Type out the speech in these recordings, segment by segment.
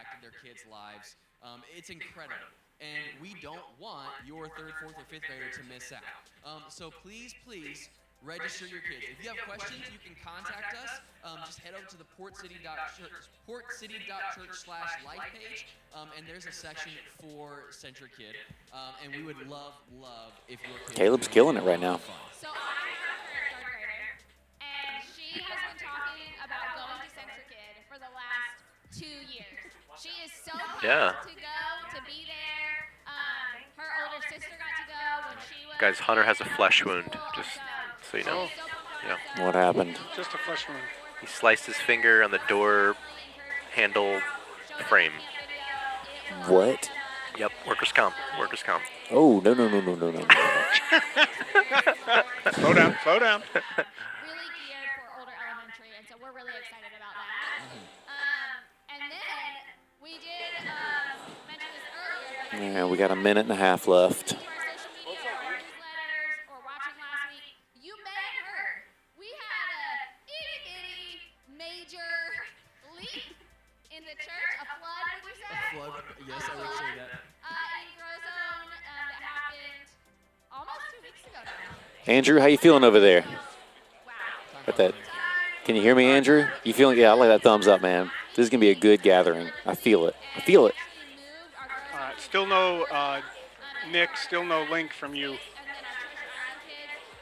impacted their kids' lives. It's incredible. And we don't want your 3rd, 4th, or 5th grader to miss out. So please, please register your kids. If you have questions, you can contact us. Just head over to the portcity.church/life page, and there's a section for Century Kid. And we would love if your kids. Caleb's killing it right now. So I have a 3rd grader, and she has been talking about going to Century Kid for the last 2 years. She is so pumped to go, to be there. Her older sister got to go when she was. Guys, Hunter has a flesh wound, just so you know. Yeah. What happened? Just a flesh wound. He sliced his finger on the door handle frame. What? Yep, workers' comp. Workers' comp. Oh, no. Slow down, slow down. Really geared for older elementary, and so we're really excited about that. And then we did mention this earlier. Yeah, we got a minute and a half left. To our social media or newsletters or watching last week, you may have heard we had a itty bitty major leak in the church, a flood, would you say? Flood, yes, I would say that. In Grozone, that happened almost 2 weeks ago now. Andrew, how you feeling over there? Wow. Got that? Can you hear me, Andrew? You feeling? Yeah, I like that thumbs up, man. This is gonna be a good gathering. I feel it. I feel it. All right, still no Nick, still no link from you.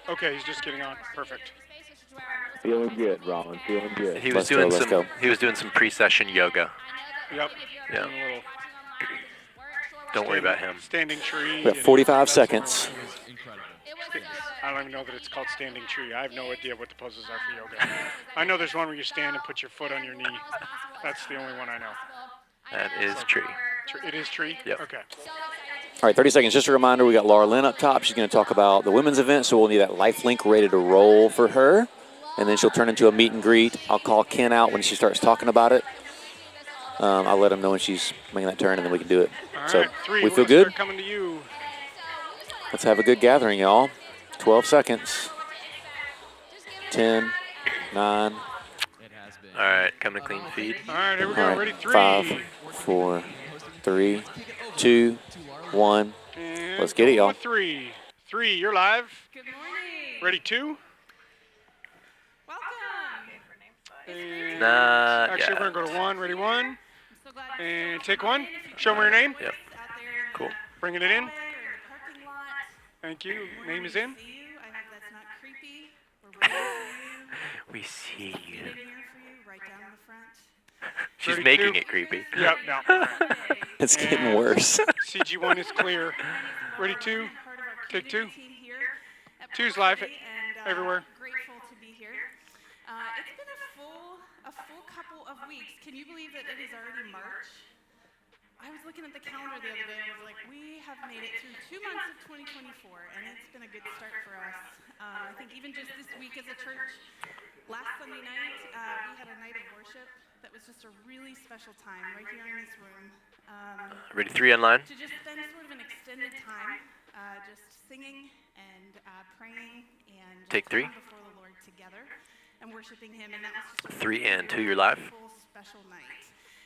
Okay, he's just getting on. Perfect. Feeling good, Rollin. Feeling good. He was doing some pre-session yoga. Yep. Yeah. Doing a little Don't worry about him. standing tree. We got 45 seconds. I don't even know that it's called standing tree. I have no idea what the poses are for yoga. I know there's one where you stand and put your foot on your knee. That's the only one I know. That is tree. It is tree? Yep. Okay. All right, 30 seconds. Just a reminder, we got Laura Lynn up top. She's going to talk about the women's event, so we'll need that life link ready to roll for her. And then she'll turn into a meet and greet. I'll call Ken out when she starts talking about it. I'll let him know when she's making that turn, and then we can do it. All So right, we feel good? Coming to you. Let's have a good gathering, y'all. 12 seconds. 10, 9. All right, coming to clean feed. All right, here we go. All right, Ready? 3. 5, 4, 3, 2, 1. And Let's get it, y'all. 3. 3, you're live. Good morning. Ready? 2. Welcome. And Not actually, yet. we're going to go to 1. Ready? 1. I'm so glad you're And still take 1. online. If you Show me your name. Yep. out there in Cool. Bringing it in. the hallway or parking lot, Thank you. we're Name ready is to in. see you. I hope that's not creepy. We're ready for you. We see Get you. in here for you, right down the front. She's Ready, making 2. it creepy. Yep, no. It's getting worse. CG1 is clear. Ready? 2. Part of our Take community 2. team here at 2's Park live City, and, everywhere. Grateful to be here. It's been a full couple of weeks. Can you believe that it is already March? I was looking at the calendar the other day and I was like, we have made it through 2 months of 2024, and it's been a good start for us. I think even just this week as a church, last Sunday night, we had a night of worship that was just a really special time right here in this room. Ready 3 online. To just spend sort of an extended time just singing and praying and just Take 3. coming before the Lord together and worshiping Him. And that was just a 3 and 2, you're live. wonderful, special night.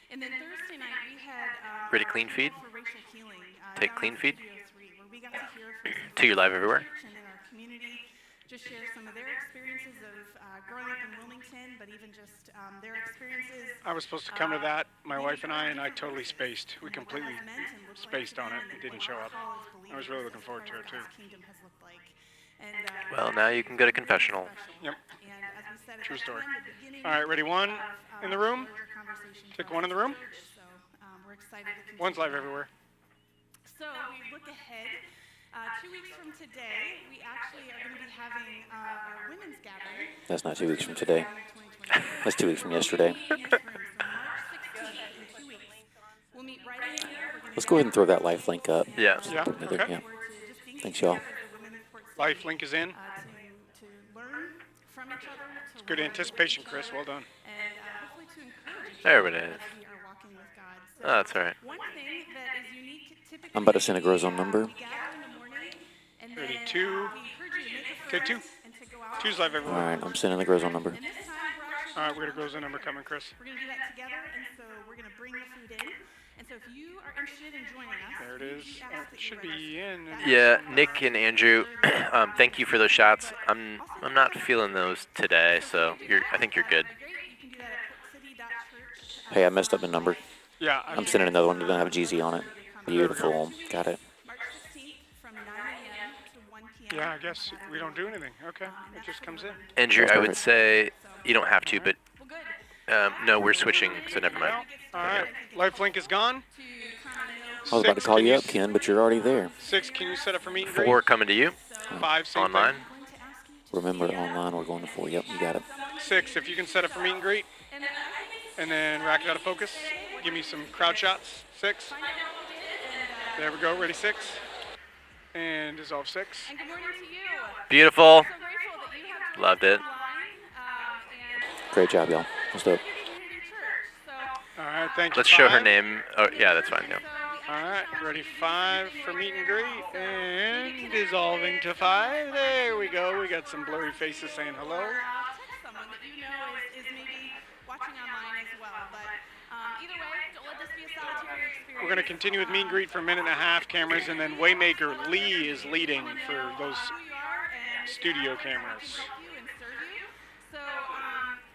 And then Thursday night we had Ready, our clean feed? for racial healing. Take down clean in feed. Studio 3, where we got to hear from some 2, you're live folks in everywhere. our church and in our community, just share some of their experiences of growing up in Wilmington, but even just their experiences. I was supposed to come to that, my wife and I totally spaced. We completely spaced on it. It didn't show up. I was really looking forward to it, too. Well, now you can go to confessional. Yep. True story. All right, ready? 1 in the room. Take 1 in the room. We're excited to 1's live everywhere. So we look ahead. 2 weeks from today, we actually are going to be having our women's gathering. That's not 2 weeks from today. That's 2 weeks from yesterday. We'll meet right in here. Let's go ahead and throw that life link up. Yeah. Yeah, okay. Yeah. Thanks, y'all. Life link is in. To learn from each other. It's good anticipation, Chris. Well done. And hopefully to encourage each There other it is. as we are walking with God. So Oh, that's all right. one thing that is unique, typically I'm about to send a Grozone number. we gather in the morning, and Ready, then, 2. we encourage you to make a Take 2. friend and to go out 2's live All everywhere. right, I'm sending the Grozone number. And this time, we're All right, we're going to close the number coming, Chris. We're going to do that together, and so we're going to bring the food in. And so if you are interested in joining us, There it is. we ask that It you should be register. in. Yeah, Nick and Andrew, thank you for those shots. I'm not feeling those today, so I think you're good. You can do that at portcity.church. Hey, I messed up the number. Yeah. I'm sending another one that doesn't have a GZ on it. Beautiful. Got it. March 16th from 9 a.m. to 1 p.m. Yeah, I guess we don't do anything. Okay, it just comes in. Andrew, That's I would perfect. say you don't have to, but Well, good. no, we're switching, so never mind. All right, LifeLink is gone. I was about to call you up, Ken, but you're already there. 6, can you set up for meet and greet? 4 coming to you 5, same online. thing. Remember, online, we're going to 4. Yep, you got it. 6, if you can set up for meet and greet. And then rack it out of focus. Give me some crowd shots. 6. There we go, ready 6. And dissolve 6. And good morning to you. Beautiful. So grateful that you have Loved it. joined and Great job, y'all. Let's do it. community church. So All right, thank you. Let's show her 5. name. Oh, yeah, that's fine. Yeah. All right, ready 5 for meet and greet. And dissolving to 5. There we go. We got some blurry faces saying hello. text someone that you know is maybe watching online as well. But either way, don't let this be a solitary experience. We're going to continue with meet and greet for a minute and a half cameras, and then Waymaker Lee is leading for those Who you are and studio how cameras. we can help you and serve you. So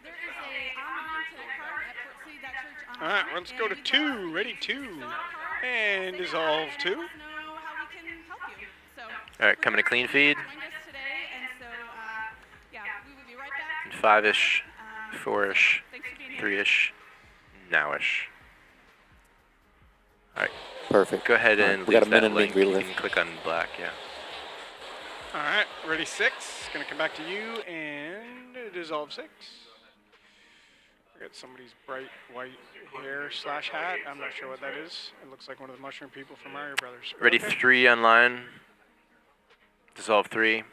there is a online connect card at portcity.church All right, let's go to 2. Ready 2. And dissolve 2. know how we can help you. So All right, coming to clean feed. join us today, and so yeah, we will be right back. 5-ish, 4-ish, Thanks for being here. 3-ish, now-ish. All right, Perfect. go ahead All right, and we got a leave minute that and link. meet and You greet can click on black, yeah. All right, ready 6. Going to come back to you and dissolve 6. I got somebody's bright white hair / hat. I'm not sure what that is. It looks like one of the mushroom people from Mario Brothers. Ready Okay. 3 online. Dissolve 3.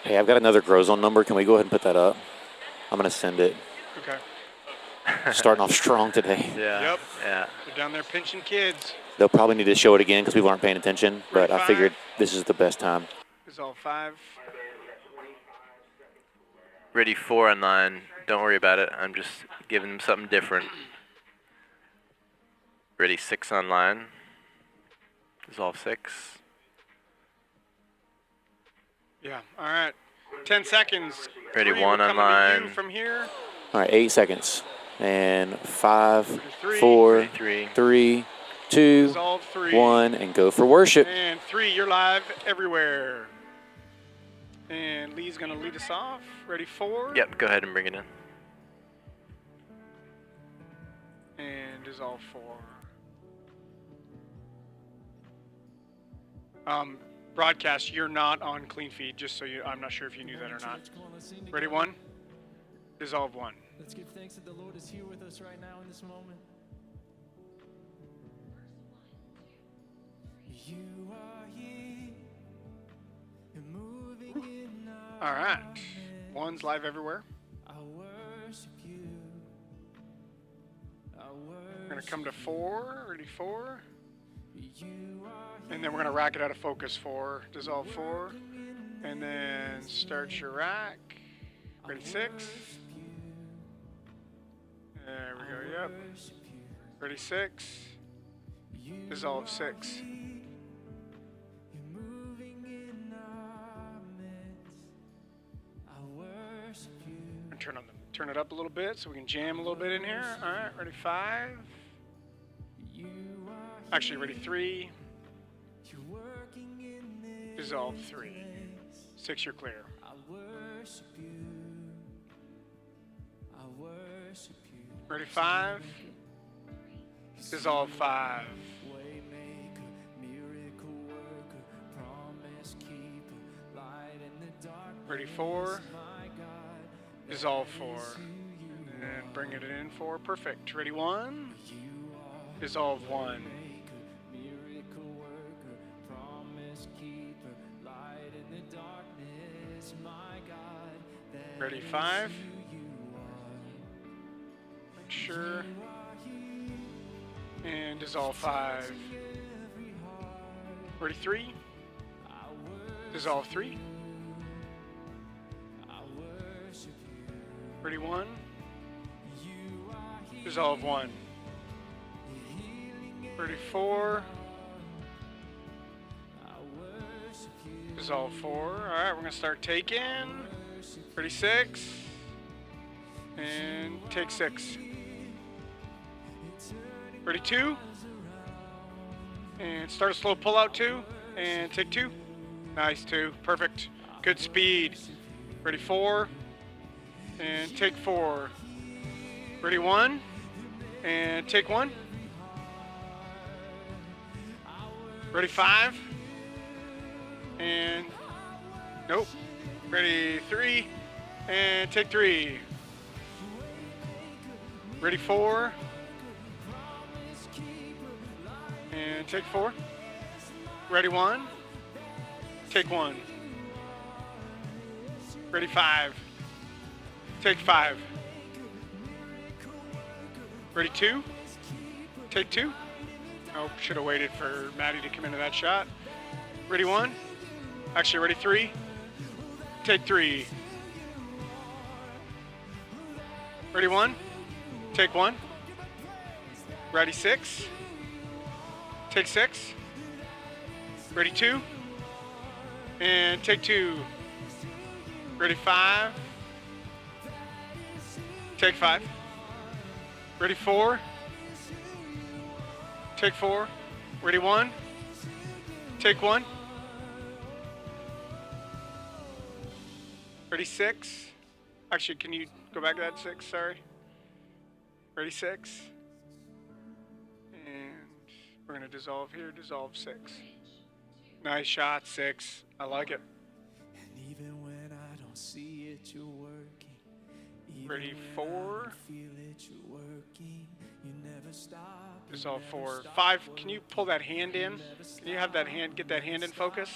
Hey, I've got another Grow Zone number. Can we go ahead and put that up? I'm going to send it. Okay. Starting off strong today. Yeah. Yep. Yeah. They're down there pinching kids. They'll probably need to show it again because people aren't paying attention, but I 5. figured this is the best time. Dissolve 5. Ready 4 online. Don't worry about it. I'm just giving them something different. Ready 6 online. Dissolve 6. Yeah. All right. 10 seconds. Ready 3, 1 we're coming to online. you from here. All right, 8 seconds. And 5, 3. 4, Ready 3. 3, 2, Dissolve 3. 1, and go for worship. And 3. You're live everywhere. And Lee's going to lead us off. Ready 4. Yep, go ahead and bring it in. And dissolve 4. Broadcast, you're not on clean feed, just so you, I'm not sure if you knew that or not. Ready 1. Dissolve 1. Let's give thanks that the Lord is here with us right now in this moment. You are here, you're moving in our All right. 1's live everywhere. I worship you. I We're going worship to come to 4. Ready 4. you. Are And then we're going to rack it out of focus 4. Dissolve 4. And then start your rack. Ready 6. There we go, yep. Ready 6. Dissolve 6. You're moving in our midst. I worship you. And turn it up a little bit so we can jam a little bit in here. All right, ready 5. You are Actually, ready 3. you're working in this Dissolve 3. place. 6, you're clear. I worship you. I worship you. Ready 5. Dissolve 5. Waymaker, miracle worker, promise keeper, light in the dark. Ready 4. My God, Dissolve 4. And bring it in 4. Perfect. Ready 1. Dissolve 1. miracle worker, promise keeper, light in the darkness. My God, that Ready 5. is who you are. Make sure. And dissolve 5. Ready 3. Dissolve 3. I worship you. Ready, 1. Dissolve 1. Ready, 4. Dissolve 4. All right, we're gonna start taking. Ready, 6. And take 6. Ready, 2. And start a slow pull out 2. And take 2. Nice, 2. Perfect. Good speed. Ready, 4. And take 4. Ready, 1. And take 1. Ready, 5. And nope. Ready, 3. And take 3. Ready, 4. And take 4. Ready, 1. Take 1. Ready, 5. Take 5. Ready, 2. Take 2. Oh, should have waited for Maddie to come into that shot. Ready, 1. Actually, ready, 3. Take 3. Ready, 1. Take 1. Ready, 6. Take 6. Ready, 2. And take 2. Ready, 5. Take 5. Ready, 4. Take 4. Ready, 1. Take 1. Ready, 6. Actually, can you go back to that 6? Sorry. Ready, 6. And we're going to dissolve here. Dissolve 6. Nice shot, 6. I like it. And even when I don't see it, you're working. Even Ready, when 4. I don't feel it, you're working. You never stop. You Dissolve never 4. stop 5. working. Can you pull that hand in? Can you have that hand, get that hand in focus?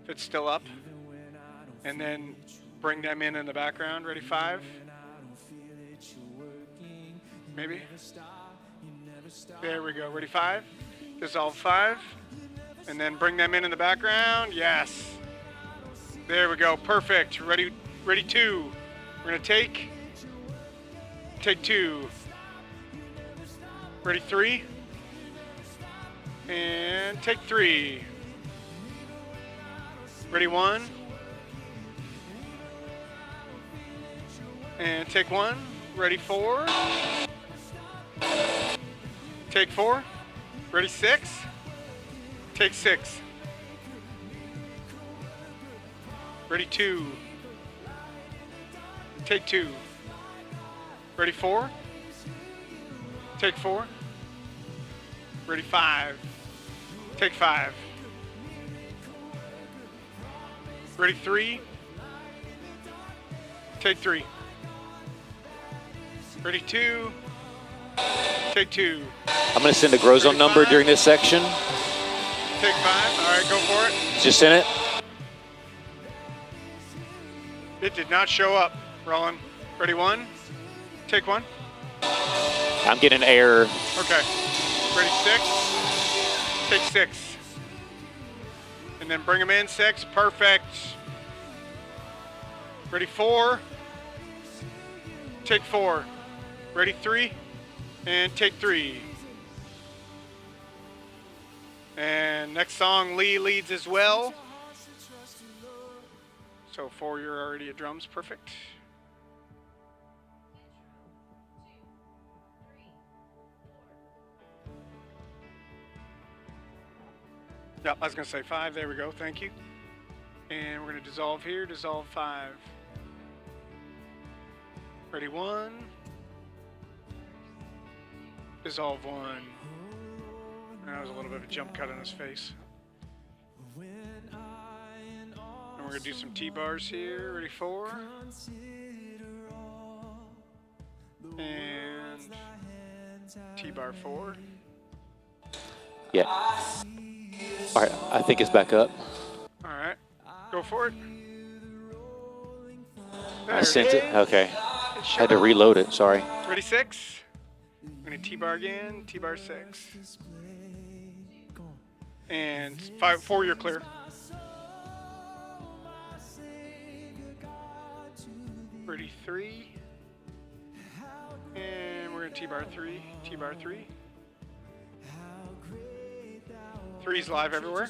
If it's still up. Even when I don't And then bring them in the background. Ready, 5. when I don't feel it, you're working. You Maybe. never stop. You never stop. There we go. Ready, 5. Dissolve 5. And then bring them in the background. Yes. There we go. Perfect. Ready, 2. We're going to take 2. Ready, 3. And take 3. Ready, 1. And take 1. Ready, 4. Take 4. Ready, 6. Take 6. Ready, 2. Take 2. Ready, 4. Take 4. Ready, 5. Take 5. Ready, 3. Take 3. Ready, 2. Take 2. I'm going to send a grow zone number during this section. Take 5. All right, go for it. Just in it. It did not show up, Roland. Ready, 1. Take 1. I'm getting an error. Okay. Ready, 6. Take 6. And then bring them in, 6. Perfect. Ready, 4. Take 4. Ready, 3. And take 3. And next song, Lee leads as well. So 4, you're already at drums. Perfect. Yeah, I was going to say 5. There we go. Thank you. And we're going to dissolve here. Dissolve 5. Ready, 1. Dissolve 1. That was a little bit of a jump cut on his face. And we're going to do some T-bars here. Ready, 4. And T-bar 4. Yeah. All right, I think it's back up. All right. Go for it. I sent it. Okay. Had to reload it. Sorry. Ready, 6. I'm going to T-bar again. T-bar 6. And 5, 4, you're clear. Ready, 3. And we're going to T-bar 3, T-bar 3. 3's live everywhere.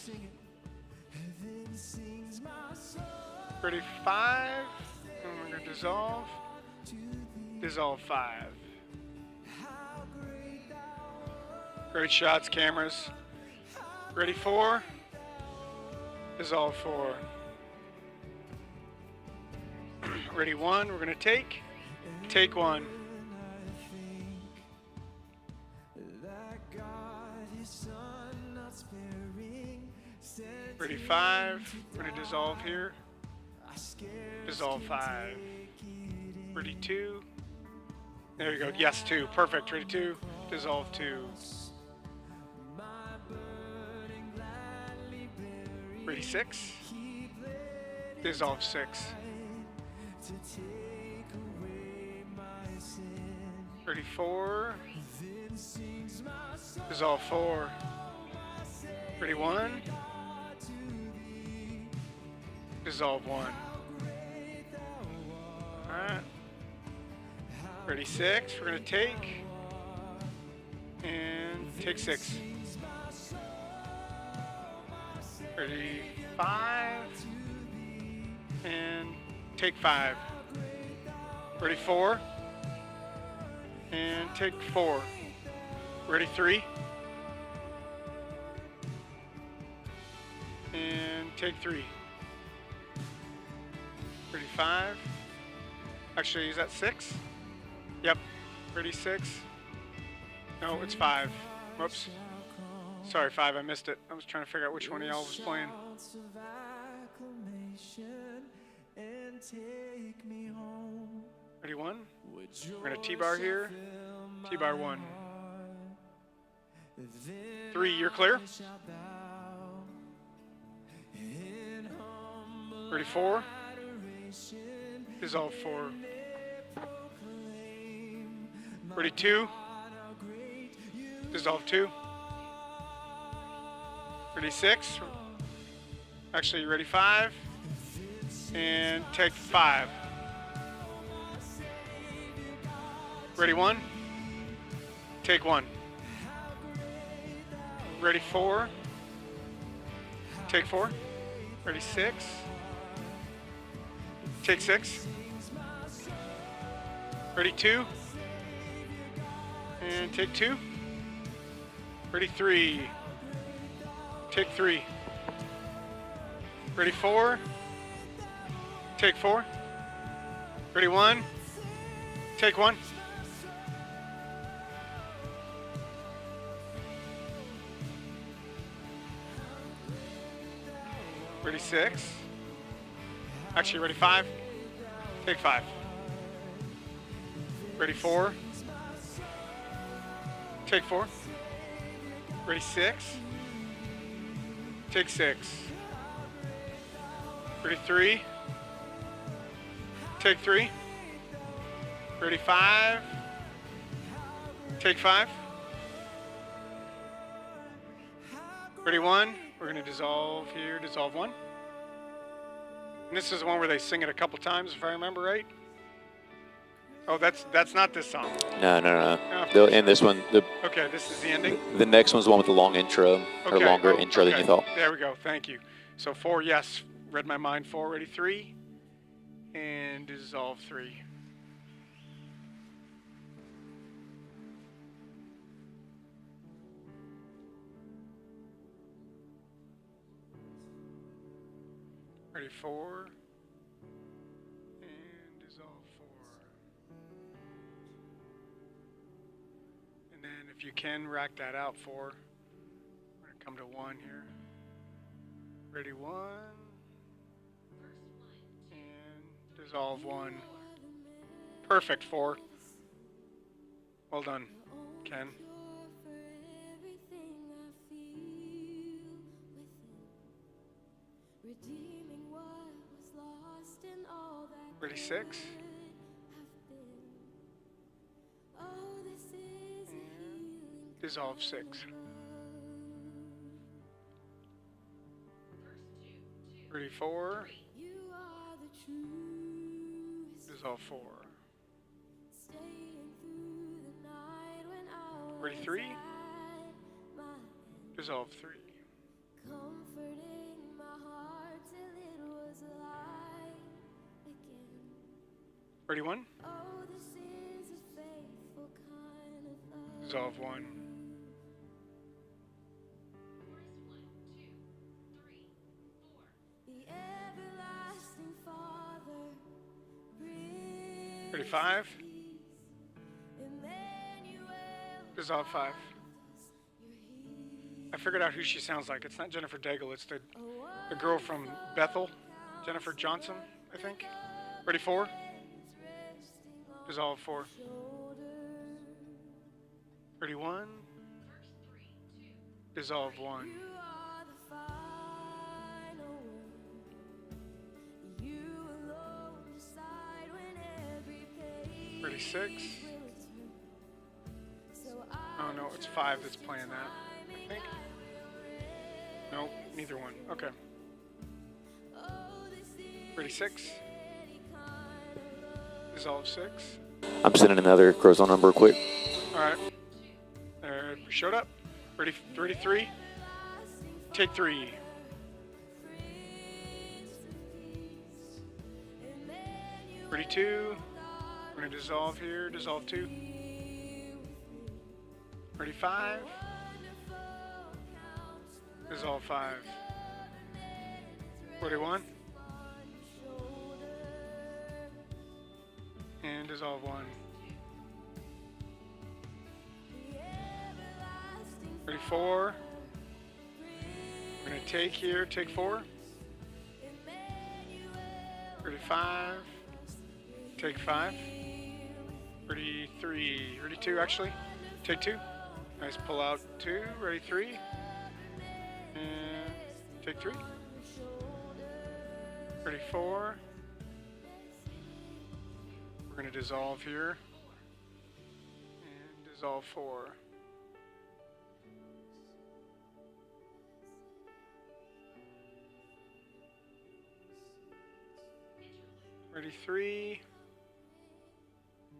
Ready, 5. And we're going to dissolve. Dissolve 5. Great shots, cameras. Ready, 4. Dissolve 4. Ready, 1. We're going to take. Take 1. Ready, 5. We're going to dissolve here. Dissolve 5. Ready, 2. There you go. Yes, 2. Perfect. Ready, 2. Dissolve 2. Ready, 6. Dissolve 6. Ready, 4. Dissolve 4. Ready, 1. Dissolve 1. Alright. Ready, 6. We're going to take. And take 6. Ready, 5. And take 5. Ready, 4. And take 4. Ready, 3. And take 3. Ready, 5. Actually, is that 6? Yep. Ready, 6. No, it's 5. Whoops. Sorry, 5. I missed it. I was trying to figure out which one of y'all was playing. Ready, 1. We're going to T-bar here. T-bar 1. 3, you're clear. Ready, 4. Dissolve 4. Ready, 2. Dissolve 2. Ready, 6. Actually, ready, 5. And take 5. Ready, 1. Take 1. Ready, 4. Take 4. Ready, 6. Take 6. Ready, 2. And take 2. Ready, 3. Take 3. Ready, 4. Take 4. Ready, 1. Take 1. Ready, 6. Actually, ready, 5. Take 5. Ready, 4. Take 4. Ready, 6. Take 6. Ready, 3. Take 3. Ready, 5. Take 5. Ready, 1. We're going to dissolve here, dissolve 1. And this is the one where they sing it a couple times, if I remember right. Oh, that's not this song. No. Oh, They'll end this one. Okay, this is the ending. The next one's the one with the long intro, or Okay, longer intro than you thought. There we go. Thank you. So 4, yes. Read my mind. 4, ready, 3. And dissolve 3. Ready, 4. And dissolve 4. And then if you can, rack that out 4. We're going to come to 1 here. Ready, 1. And dissolve 1. Perfect, 4. Well done, Ken. Ready, 6. And dissolve 6. Ready, 4. Dissolve 4. Ready, 3. Dissolve 3. Ready, 1. Dissolve 1. Ready, 5. Dissolve 5. I figured out who she sounds like. It's not Jennifer Daigle. It's the girl from Bethel, Jennifer Johnson, I think. Ready, 4. Dissolve 4. Ready, 1. Dissolve 1. Ready, 6. Oh no, it's 5 that's playing that, I think. Nope, neither one. Okay. Ready, 6. Dissolve 6. I'm sending another Crozon number quick. Alright. Showed up. Ready, 3. Take 3. Ready, 2. We're going to dissolve here. Dissolve 2. Ready, 5. Dissolve 5. Ready, 1. And dissolve 1. Ready, 4. We're going to take here. Take 4. Ready, 5. Take 5. Ready, 3. Ready, 2 actually. Take 2. Nice pull out 2. Ready, 3. And take 3. Ready, 4. We're going to dissolve here. And dissolve 4. Ready, 3.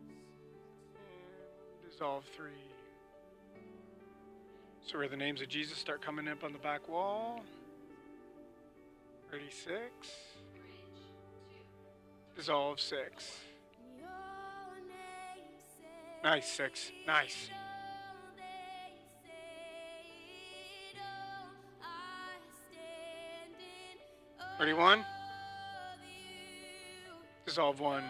And dissolve 3. So where the names of Jesus start coming up on the back wall. Ready, 6. Dissolve 6. Nice, 6. Nice. Ready, 1. Dissolve 1.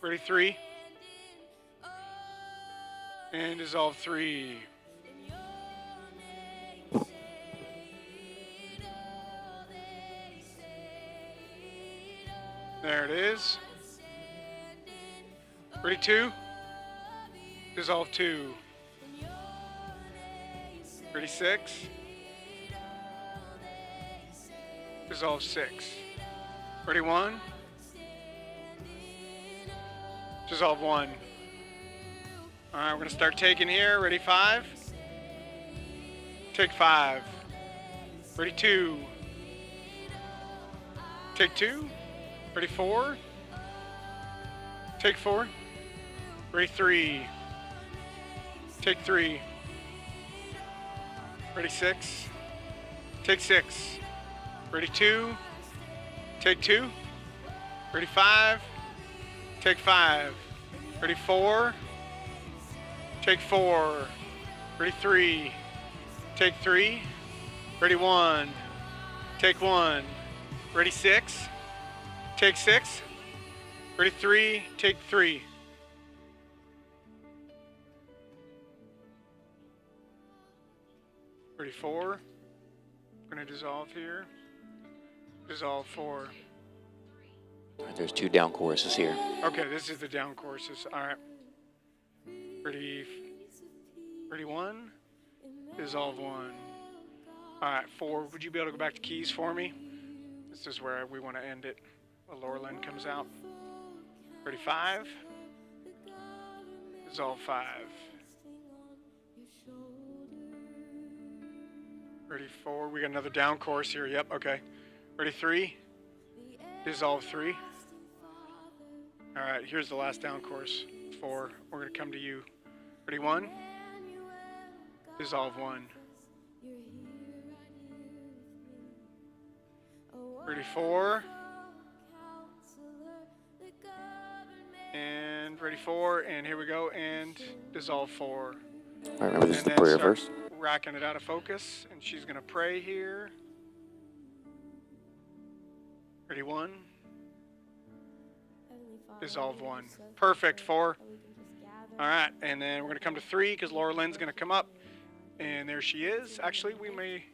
Ready, 3. And dissolve 3. There it is. Ready, 2. Dissolve 2. Ready, 6. Dissolve 6. Ready, 1. Dissolve 1. All right, we're going to start taking here. Ready, 5. Take 5. Ready, 2. Take 2. Ready, 4. Take 4. Ready, 3. Take 3. Ready, 6. Take 6. Ready, 2. Take 2. Ready, 5. Take 5. Ready, 4. Take 4. Ready, 3. Take 3. Ready, 1. Take 1. Ready, 6. Take 6. Ready, 3. Take 3. Ready, 4. I'm going to dissolve here. Dissolve 4. There's 2 down choruses here. Okay, this is the down choruses. All right. Ready, 1. Dissolve 1. All right, 4. Would you be able to go back to keys for me? This is where we want to end it. Laura Lynn comes out. Ready, 5. Dissolve 5. Ready, 4. We got another down chorus here. Yep, okay. Ready, 3. Dissolve 3. All right, here's the last down course. 4. We're going to come to you. Ready, 1. Dissolve 1. Ready, 4. And ready, 4. And here we go. And dissolve 4. All right, remember this is And the then prayer start verse. racking it out of focus. And she's going to pray here. Ready, 1. Dissolve 1. Perfect, 4. All right, and then we're going to come to 3 because Laura Lynn's going to come up. And there she is. Actually, we may...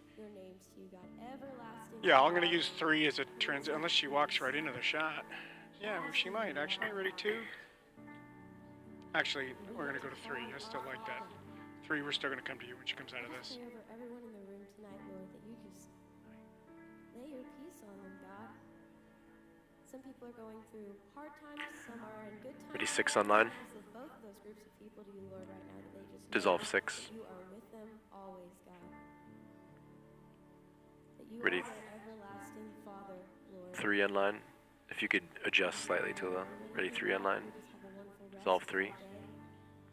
Yeah, I'm going to use 3 as a transit, unless she walks right into the shot. Yeah, she might, actually. Ready, 2. Actually, we're going to go to 3. I still like that. 3, we're still going to come to you when she comes out of this. Over everyone in the room tonight, Lord, that you just lay your peace on them, God. Some people are going through hard times, some are in good times. Ready, 6 online. Both of those groups of people to you, Lord, right now, that they just Dissolve know 6. that you are with them always, God. That you Ready. are their everlasting Father, Lord. 3 online. If you could adjust slightly to the ready, 3 online. Dissolve 3. And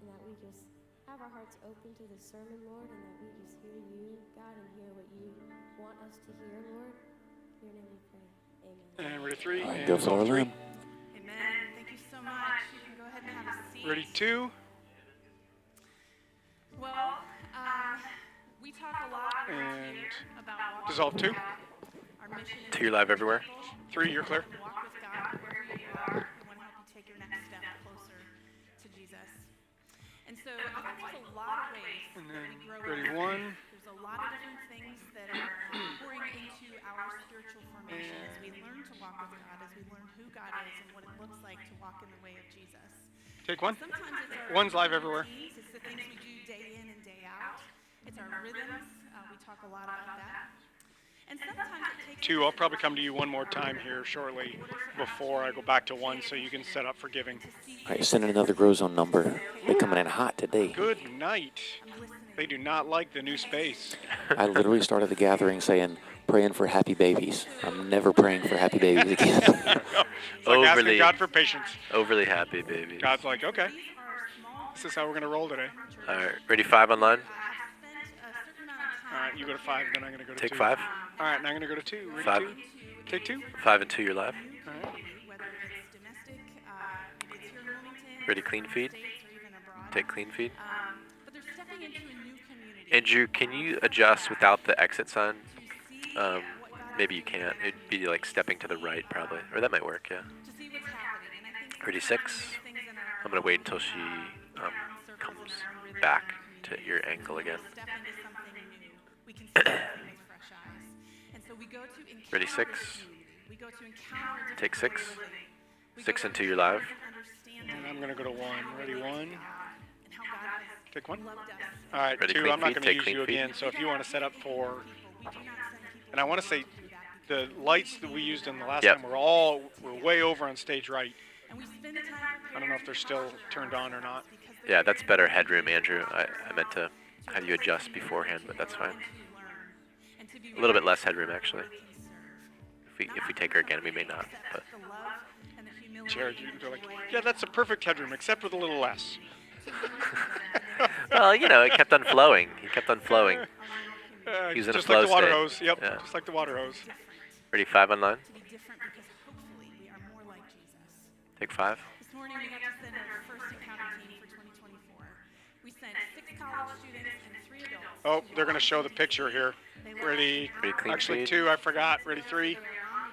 that we just have our hearts open to the sermon, Lord, and that we just hear you, God, and hear what you want us to hear, Lord. In your name we pray. Amen. And ready, 3. All right, And go for Laura dissolve 3. Lynn. Amen. Thank you so much. You can go ahead and have a seat. Ready, 2. Well, we talk a lot around And here about walking dissolve with 2. God. Our mission is 2, you're live everywhere. 3, you're clear. to walk with God wherever you are. We want to help you take your next step closer to Jesus. And so I think there's a lot of ways And that then we grow ready, in 1. There's a lot of different things that are pouring into our spiritual formation as we learn to walk with God, as we learn who God is and what it looks like to walk in the way of Jesus. Take 1. Sometimes it's our 1's live everywhere. routines, it's the things we do day in and day out. It's our rhythms. We talk a lot about that. And sometimes it takes 2, I'll probably come to you one more time here shortly before I go back to 1 so you can set up for giving. All right, sending another grow zone number. They're coming in hot today. Good night. They do not like the new space. I literally started the gathering saying, praying for happy babies. I'm never praying for happy babies again. It's like asking God for patience. Overly happy, baby. God's like, okay, this is how we're going to roll today. All right, ready, 5 online. All right, you go to 5, then I'm going to go to 2. Take 5. All right, now I'm going to go to 2. Ready, 5. 2? Take 2. 5 and 2, you're live. All right. whether it's domestic, maybe it's here in Wilmington, Ready, clean feed. States, or even abroad. Take clean feed. But they're stepping into a new community. Andrew, can you adjust without the exit sign? Maybe you can't. It'd be like stepping to the right, probably. Or that might work, yeah. To see what's happening. And I think Ready, sometimes 6. things in our I'm going to wait until she comes back to your angle again. step into something new. We can see something with fresh eyes. And so we go to encounter Ready, 6. the community. We go to encounter a different Take 6. way of living. We 6 go and to 2, you're live. understanding And I'm going to go to 1. Ready, 1. and how God has Take 1. loved us. All right, Ready, 2, clean I'm not feed, going to take use clean you feed. again, so if you want to set up for... We do not send people And I want to say the lights that we used in the last Yep. time were way over on stage right. and we spend time I don't know if they're still turned on or not. Yeah, that's better headroom, Andrew. I meant to have you adjust beforehand, but that's fine. A little bit less headroom, actually. If we take her again, we may not. But Jared, you can go like, yeah, that's a perfect headroom, except with a little less. well, you know, it kept on flowing. He kept on flowing. He was in a just flow like the water state. hose. Yep, Yeah. just like the water hose. Ready, 5 online. to be different because hopefully we are more like Jesus. Take 5. This morning we got to send our first encounter team for 2024. We sent 6 college students and 3 adults. Oh, they're going to show the picture here. Ready? Ready, clean Actually, feed. 2, I forgot. Ready, 3.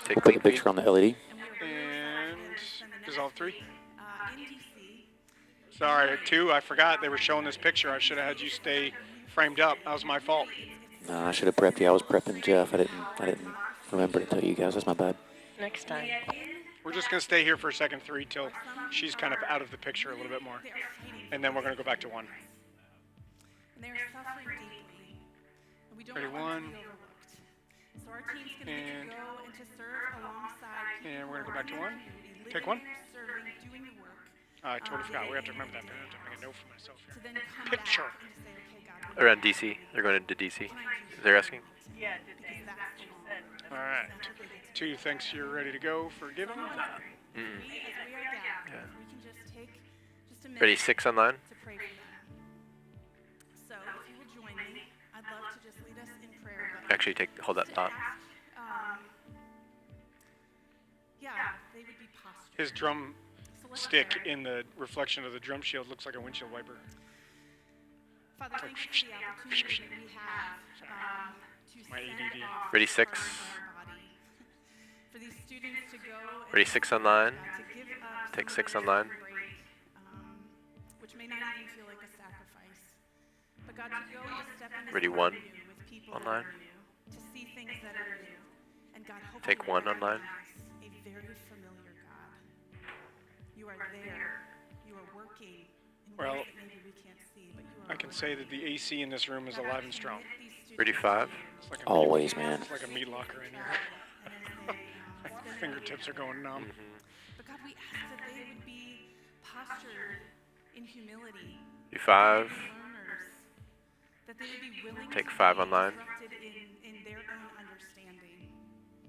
Take Put clean the picture feed. on the LED. And dissolve 3. In DC. Sorry, 2, I forgot. They were showing this picture. I should have had you stay framed up. That was my fault. No, I should have prepped you. I was prepping Jeff. I didn't remember to tell you guys. That's my bad. Next time. We're just going to stay here for a second, 3, till she's kind of out of the picture a little bit more. And then we're going to go back to 1. And they are suffering deeply. And we don't Ready, want them to 1. be overlooked. So our team's going to get And- to go and to serve alongside people And we're who going to go back to are 1. in the community, Take living 1. there, serving, doing the work. I totally forgot. We have to remember that. I have to make a note for myself To here. then come Picture. back and to say, okay, God, Around DC. They're going into DC. They're asking. Yeah, because that's the All right. 2 thinks you're ready to go for giving. As we are gathered, we can just take just a minute Ready 6 online? to pray for them. So if you will join me, I'd love to just lead us in prayer. But Actually, hold that thought. They would be postured. His drum So let's stick pray. in the reflection of the drum shield looks like a windshield wiper. Father, thank you for the opportunity that we have to My send ADD. off Ready, part 6. of our body. For these students to go and Ready 6 online? to give up Take some 6 of online. their break, which may not even feel like a sacrifice. But God, to go and to step into Ready, something 1 new with people online. that are new, to see things that are new. And God, hopefully Take 1 online. recognize a very familiar God. You are there. You are working in Well, ways that maybe we can't see, but you are I can say that the AC in this room is God, I alive and strong. commit these students Ready, to 5. you. It's like a Always, meat, man. It's like a meat locker in here. And as they, My fingertips are going numb. But God, we ask that they would be postured in humility. Do 5. Learners. That they would be willing Take to 5 be online. disrupted in their own understanding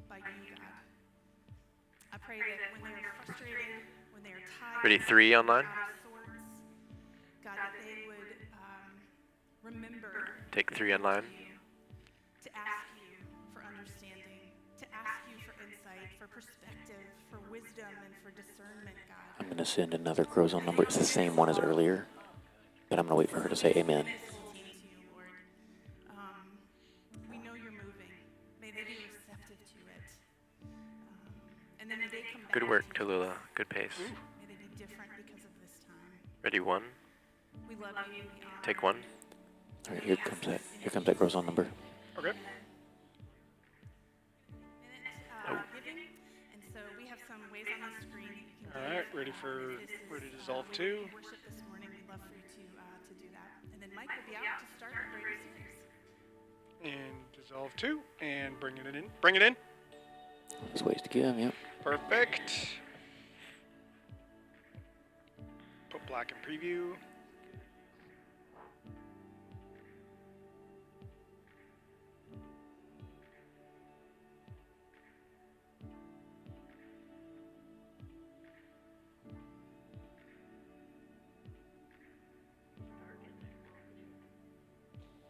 by you, God. I pray that when they are frustrated, when they are tired, Ready, 3 online. out of sorts, God, that they would remember Take 3 online. to ask you for understanding, to ask you for insight, for perspective, for wisdom, and for discernment, God. I'm going to send another Crozone number. It's the same one as earlier, but I'm going to wait for her to say amen. We know you're moving. May they be receptive to it. And then may they come back Good work, to you. Tallulah. Good pace. May they be different because of this time. Ready, 1. We love you. We honor Take you. 1. All right, here comes that Crozone number. Okay. Giving. And so we have some ways on the screen that you can All right, ready to dissolve 2. worship this morning. We'd love for you to do that. And then Mike will be out to start our greater series. And dissolve 2. And bring it in. Bring it in. There's ways to give, yep. Perfect. Put black in preview.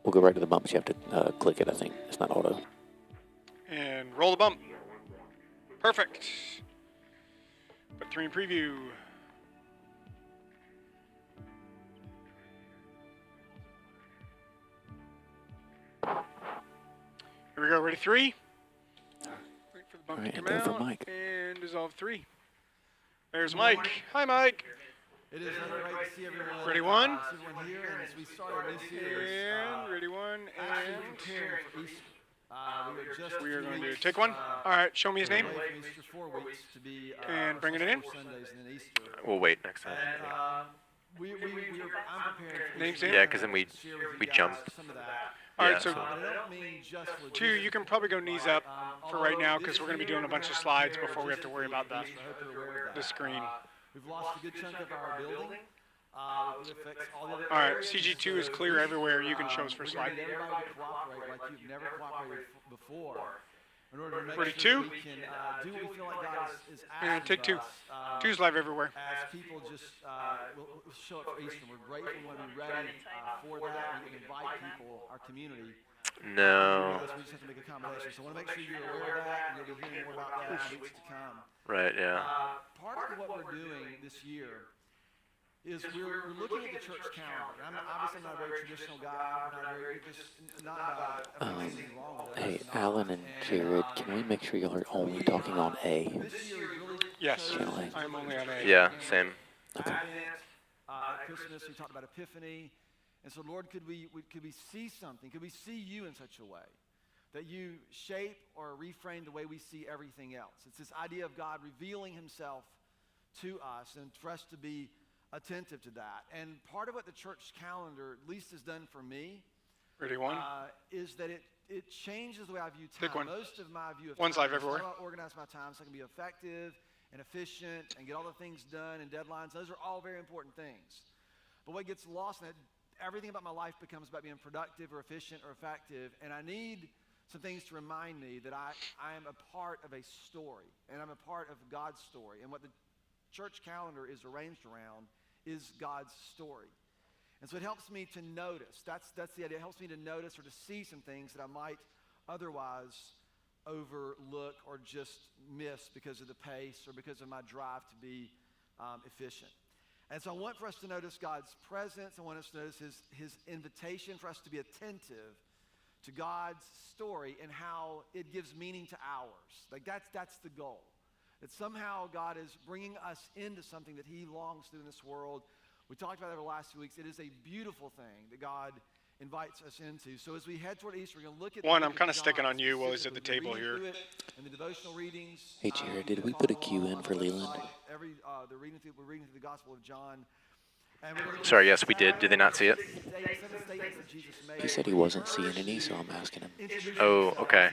We'll go right to the bumps. You have to click it, I think. It's not auto. And roll the bump. Perfect. Put 3 in preview. Here we go. Ready, 3. Wait for the bump All right, to and come go for out. Mike. And dissolve 3. There's Mike. Hi, Mike. It is really great to see everyone. Ready, 1. See everyone here, and as we start a new series, And ready, 1. actually And preparing for Easter. we are going to take 1. All right, show me his name. Away from Easter 4 weeks to be And bringing it in. 4 Sundays and then Easter. We'll wait next time. And I'm preparing for Name's Easter. in? Yeah, 'cause then we Share with you we guys jumped. some of that. All Yeah, right, so But I don't mean just 2, you can probably go knees up for right now because we're going to be doing a bunch of slides before we have to worry about the screen. We've lost a good chunk of our building. It affects all the other All right, areas. CG2 is clear everywhere. You can show us We're first gonna slide. need everybody to cooperate like you've never cooperated before. In order to make Ready, sure 2? that we can do what we feel like God is And asking take 2. of us. 2's live everywhere. As people just will show up for Easter, we're grateful. We want to be ready for that. We can invite people, our community. No. We just have to make accommodations. So I want to make sure you're aware of that, and you'll be hearing more about that in weeks to come. Right, yeah. Part of what we're doing this year is we're looking at the church calendar. Obviously I'm not a very traditional guy. I'm not very, just not about anything wrong with it. Hey, It's not. Alan and Jared, can we make sure y'all are only talking on A? This year we really Yes, chose Channel A. I'm only on A. Yeah, same. Advent, at Christmas we talked about Epiphany, and so Lord, could we see something? Could we see you in such a way that you shape or reframe the way we see everything else? It's this idea of God revealing Himself to us, and for us to be attentive to that. And part of what the church calendar, at least has done for me, Ready, 1. is that it changes the way I view time. Pick 1. Most of my view of 1's time live is everywhere. how I organize my time so I can be effective and efficient and get all the things done and deadlines. Those are all very important things. But what gets lost in that, everything about my life becomes about being productive or efficient or effective, and I need some things to remind me that I am a part of a story, and I'm a part of God's story. And what the church calendar is arranged around is God's story. And so it helps me to notice. That's the idea. It helps me to notice or to see some things that I might otherwise overlook or just miss because of the pace or because of my drive to be efficient. And so I want for us to notice God's presence. I want us to notice his invitation for us to be attentive to God's story and how it gives meaning to ours. Like that's the goal. That somehow God is bringing us into something that he longs to in this world. We talked about it over the last few weeks. It is a beautiful thing that God invites us into. So as we head toward Easter, we're going to look at I'm kind of sticking on you while he's at the table here. And the devotional readings. Hey, Jared, did we put a Q in for Leland? We're reading through the Gospel of John. Sorry, yes, we did. Did they not see it? He said he wasn't seeing any, so I'm asking him. Oh, okay.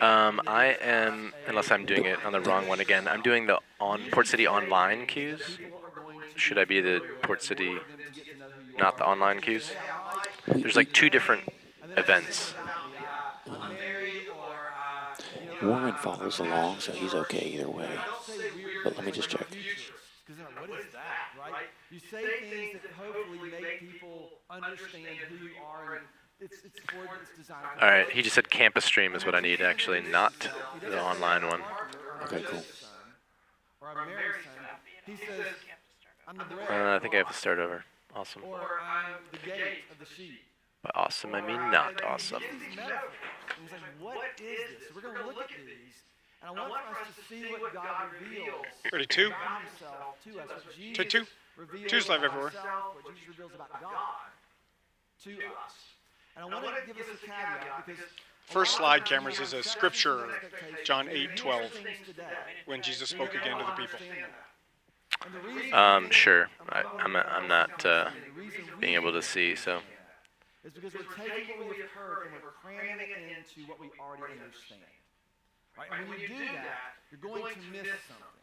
I am, unless I'm doing it on the wrong one again, I'm doing the Port City online queues. Should I be the Port City, not the online queues? There's like 2 different events. Warren follows along, so he's okay either way. But let me just check. Because what is that, right? You say things that hopefully make people understand who you are, and it's designed. All right, he just said campus stream is what I need, actually, not the online one. Okay, cool. Or a married son, he says, I'm the bread. I think I have to start over. Awesome. Or I'm the gate of the sheep. By awesome, I mean not awesome. He's like, what is this? So we're going to look at these. And I want us to see what God reveals. Ready, 2? About himself to us. What Jesus Take 2. reveals 2's live about everywhere. himself, what Jesus reveals about God to us. And I want to give us a caveat because First slide, cameras, is a scripture, John 8:12, when Jesus spoke again to the people. Sure. I'm not being able to see, so. It's because we're taking what we have heard and we're cramming it into what we already understand. Right? And when you do that, you're going to miss something.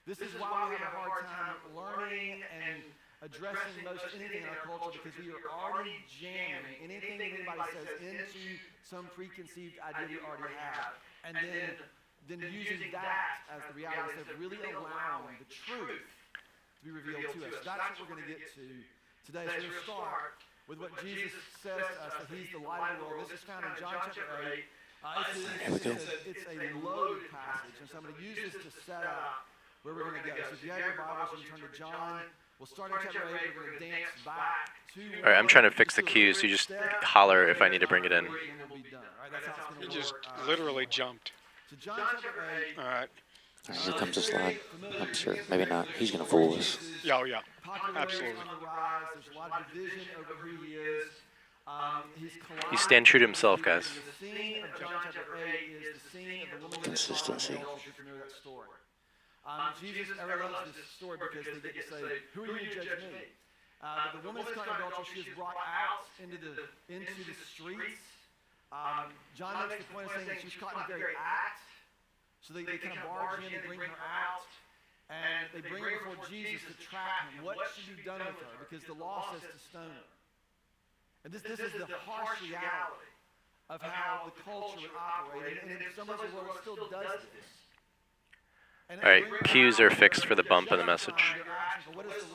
This is why we have a hard time learning and addressing most anything in our culture, because we are already jamming anything that anybody says into some preconceived idea we already have. And then using that as the reality instead of really allowing the truth to be revealed to us. So that's what we're going to get to today. So we're going to start with what Jesus says to us, that he's the light of the world. This is found in John chapter 8. It's a load passage, and so I'm going to use this to set up where we're going to go. So if you have your Bibles, you can turn to John. We'll start in chapter 8. We're going to dance back to... All right, I'm trying to fix the cues, so you just holler if I need to bring it in. It just literally jumped. So John chapter 8. All right. Here comes a slide. I'm sure. Maybe not. He's going to fool us. Yeah, absolutely. There's a lot of division over who he is. He's staying true to himself, guys. The scene of John chapter 8 is the scene of the woman. Consistency. Jesus, everyone loves this story because they get to say, who are you to judge me? The woman is caught in adultery. She is brought out into the streets. John makes the point of saying that she's caught in the very act. So they kind of barge in, they bring her out, and they bring her before Jesus to trap him. What should be done with her? Because the law says to stone her. And this is the harsh reality of how the culture would operate. And in some ways the world still does this. All right, cues are fixed for the bump in the message.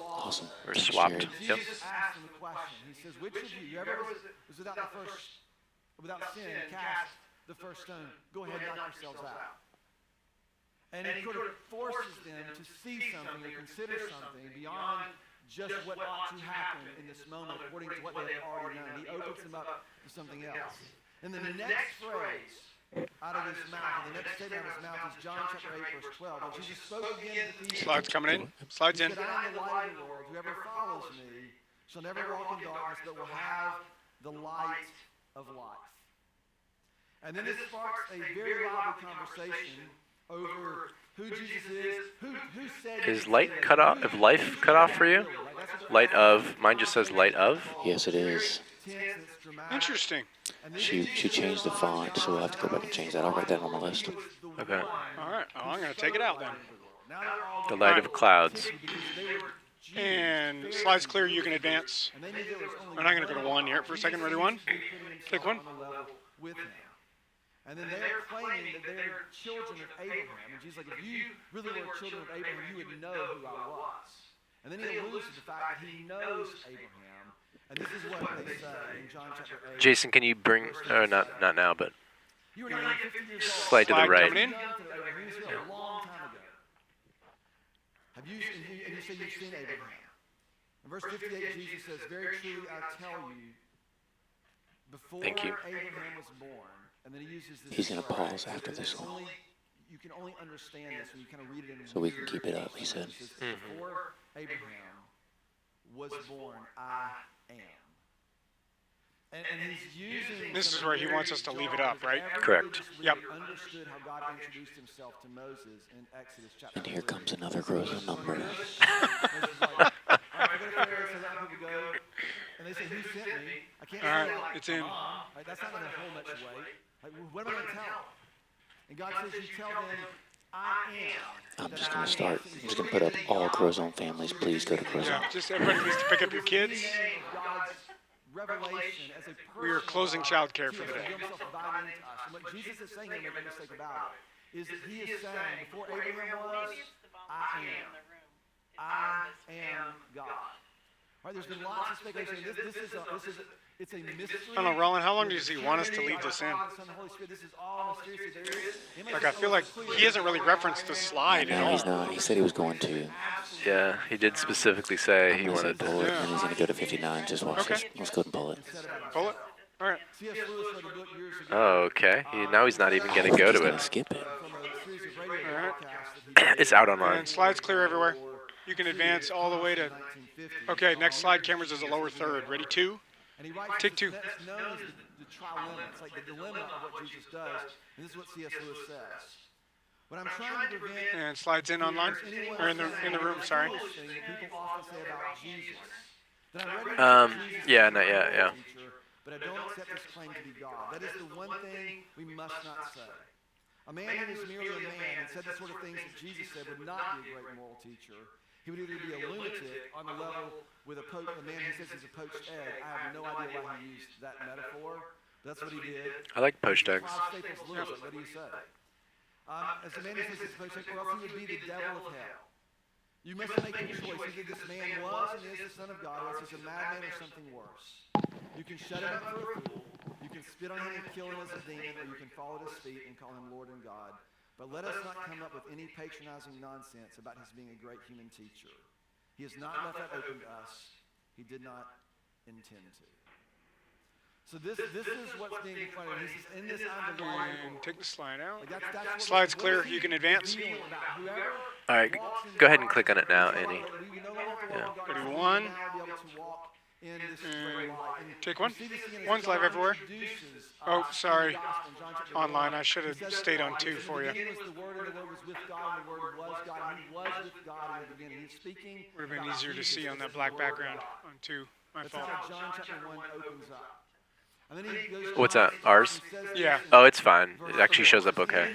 Awesome. Or swapped. Yep. Jesus asks him a question. He says, which of you, whoever was without sin, cast the first stone. Go ahead and knock yourselves out. And it sort of forces them to see something or consider something beyond just what ought to happen in this moment according to what they have already known. He opens them up to something else. And then the next phrase out of his mouth, the next statement out of his mouth is John chapter 8, verse 12. When Jesus spoke again to the people, Slides coming in. Slides in. he said, I am the light of the world. Whoever follows me shall never walk in darkness, but will have the light of life. And then this sparks a very lively conversation over who Jesus is, who said... Is light cut off? If life cut off for you? Light of. Mine just says light of. Yes, it is. Interesting. She changed the font, so we'll have to go back and change that. I'll write that on the list. Okay. All right. Oh, I'm going to take it out then. The light of clouds. And slides clear. You can advance. And I'm going to go to 1 here for a second. Ready, 1? Take 1. And then they're claiming that they're children of Abraham. And Jesus is like, if you really were children of Abraham, you would know who I was. And then he alludes to the fact that he knows Abraham. And this is what they say in John chapter 8. Jason, can you bring, not now, but You were not even 50 years old. slide to the right. Coming in. He was here a long time ago. And you say you've seen Abraham. In verse 58, Jesus says, very truly I tell you, before Abraham was born, and then he uses this. He's going to pause after this one. You can only understand this when you kind of read it in So we can keep it up, he said. Before Abraham was born, I am. And he's using. This is where he wants us to leave it up, right? Correct. Yep. Understood how God introduced himself to Moses in Exodus chapter. And here comes another gross number. And they say, who sent me? I can't All right, say, like, it's in. Like, that's not going to hold much weight. Like, what am I going to tell them? And God says, you tell them, I am. I'm just going to start. I'm just going to put up all Crozone families. Please go to Crozone. Yeah, just everybody needs to pick up your kids. We are closing childcare for the day. And what Jesus is saying, make no mistake about it, is that he is saying, before Abraham was, I am. I am God. All right, there's been lots of speculation. It's a mystery. I don't know, Roland, how long does he want us to leave this in? Like, I feel like he hasn't really referenced the slide at No, all. he's not. He said he was going to. Yeah, he did specifically say he wanted pull to. it, and he's going to go to 59. Just watch Okay. this. Let's go ahead and pull it. Pull it? All right. Oh, okay. Now he's not even going to go He's to going to it. skip it. All right. It's out online. And slides clear everywhere. You can advance all the way to. Okay, next slide, cameras is a lower third. Ready, two? Take two. That's known as the trilemma. It's like the dilemma of what Jesus does. And this is what C.S. Lewis says. What I'm trying to prevent. And slides in online? Or in the room, sorry. People often say about Jesus. That I'm ready to Jesus Yeah, not yet, yeah. But I don't accept his claim to be God. That is the one thing we must not say. A man who is merely a man and said the sort of things that Jesus said would not be a great moral teacher. He would either be a lunatic on the level with a man who says he's a poached egg. I have no idea why he used that metaphor. But that's what he did. I like poached eggs. Staples Lewis, what do you say? As a man who says he's a poached egg, or else he would be the devil of hell. You must make your choice. Either this man was and is the Son of God, or else he's a madman or something worse. You can shut him up for a fool. You can spit on him and kill him as a demon, or you can fall at his feet and call him Lord and God. But let us not come up with any patronizing nonsense about his being a great human teacher. He has not left that open to us. He did not intend to. So this is what's being confronted. He says, in this I'm the light. And take the slide out. Like that's Slide's clear. You can advance. All right, go ahead and click on it now, Annie. Yeah. Ready, one. Take one. One's live everywhere. Oh, sorry. Online. I should have stayed on two for you. Would have been easier to see on that black background on two. My fault. What's that? Ours? Yeah. Oh, it's fine. It actually shows up okay.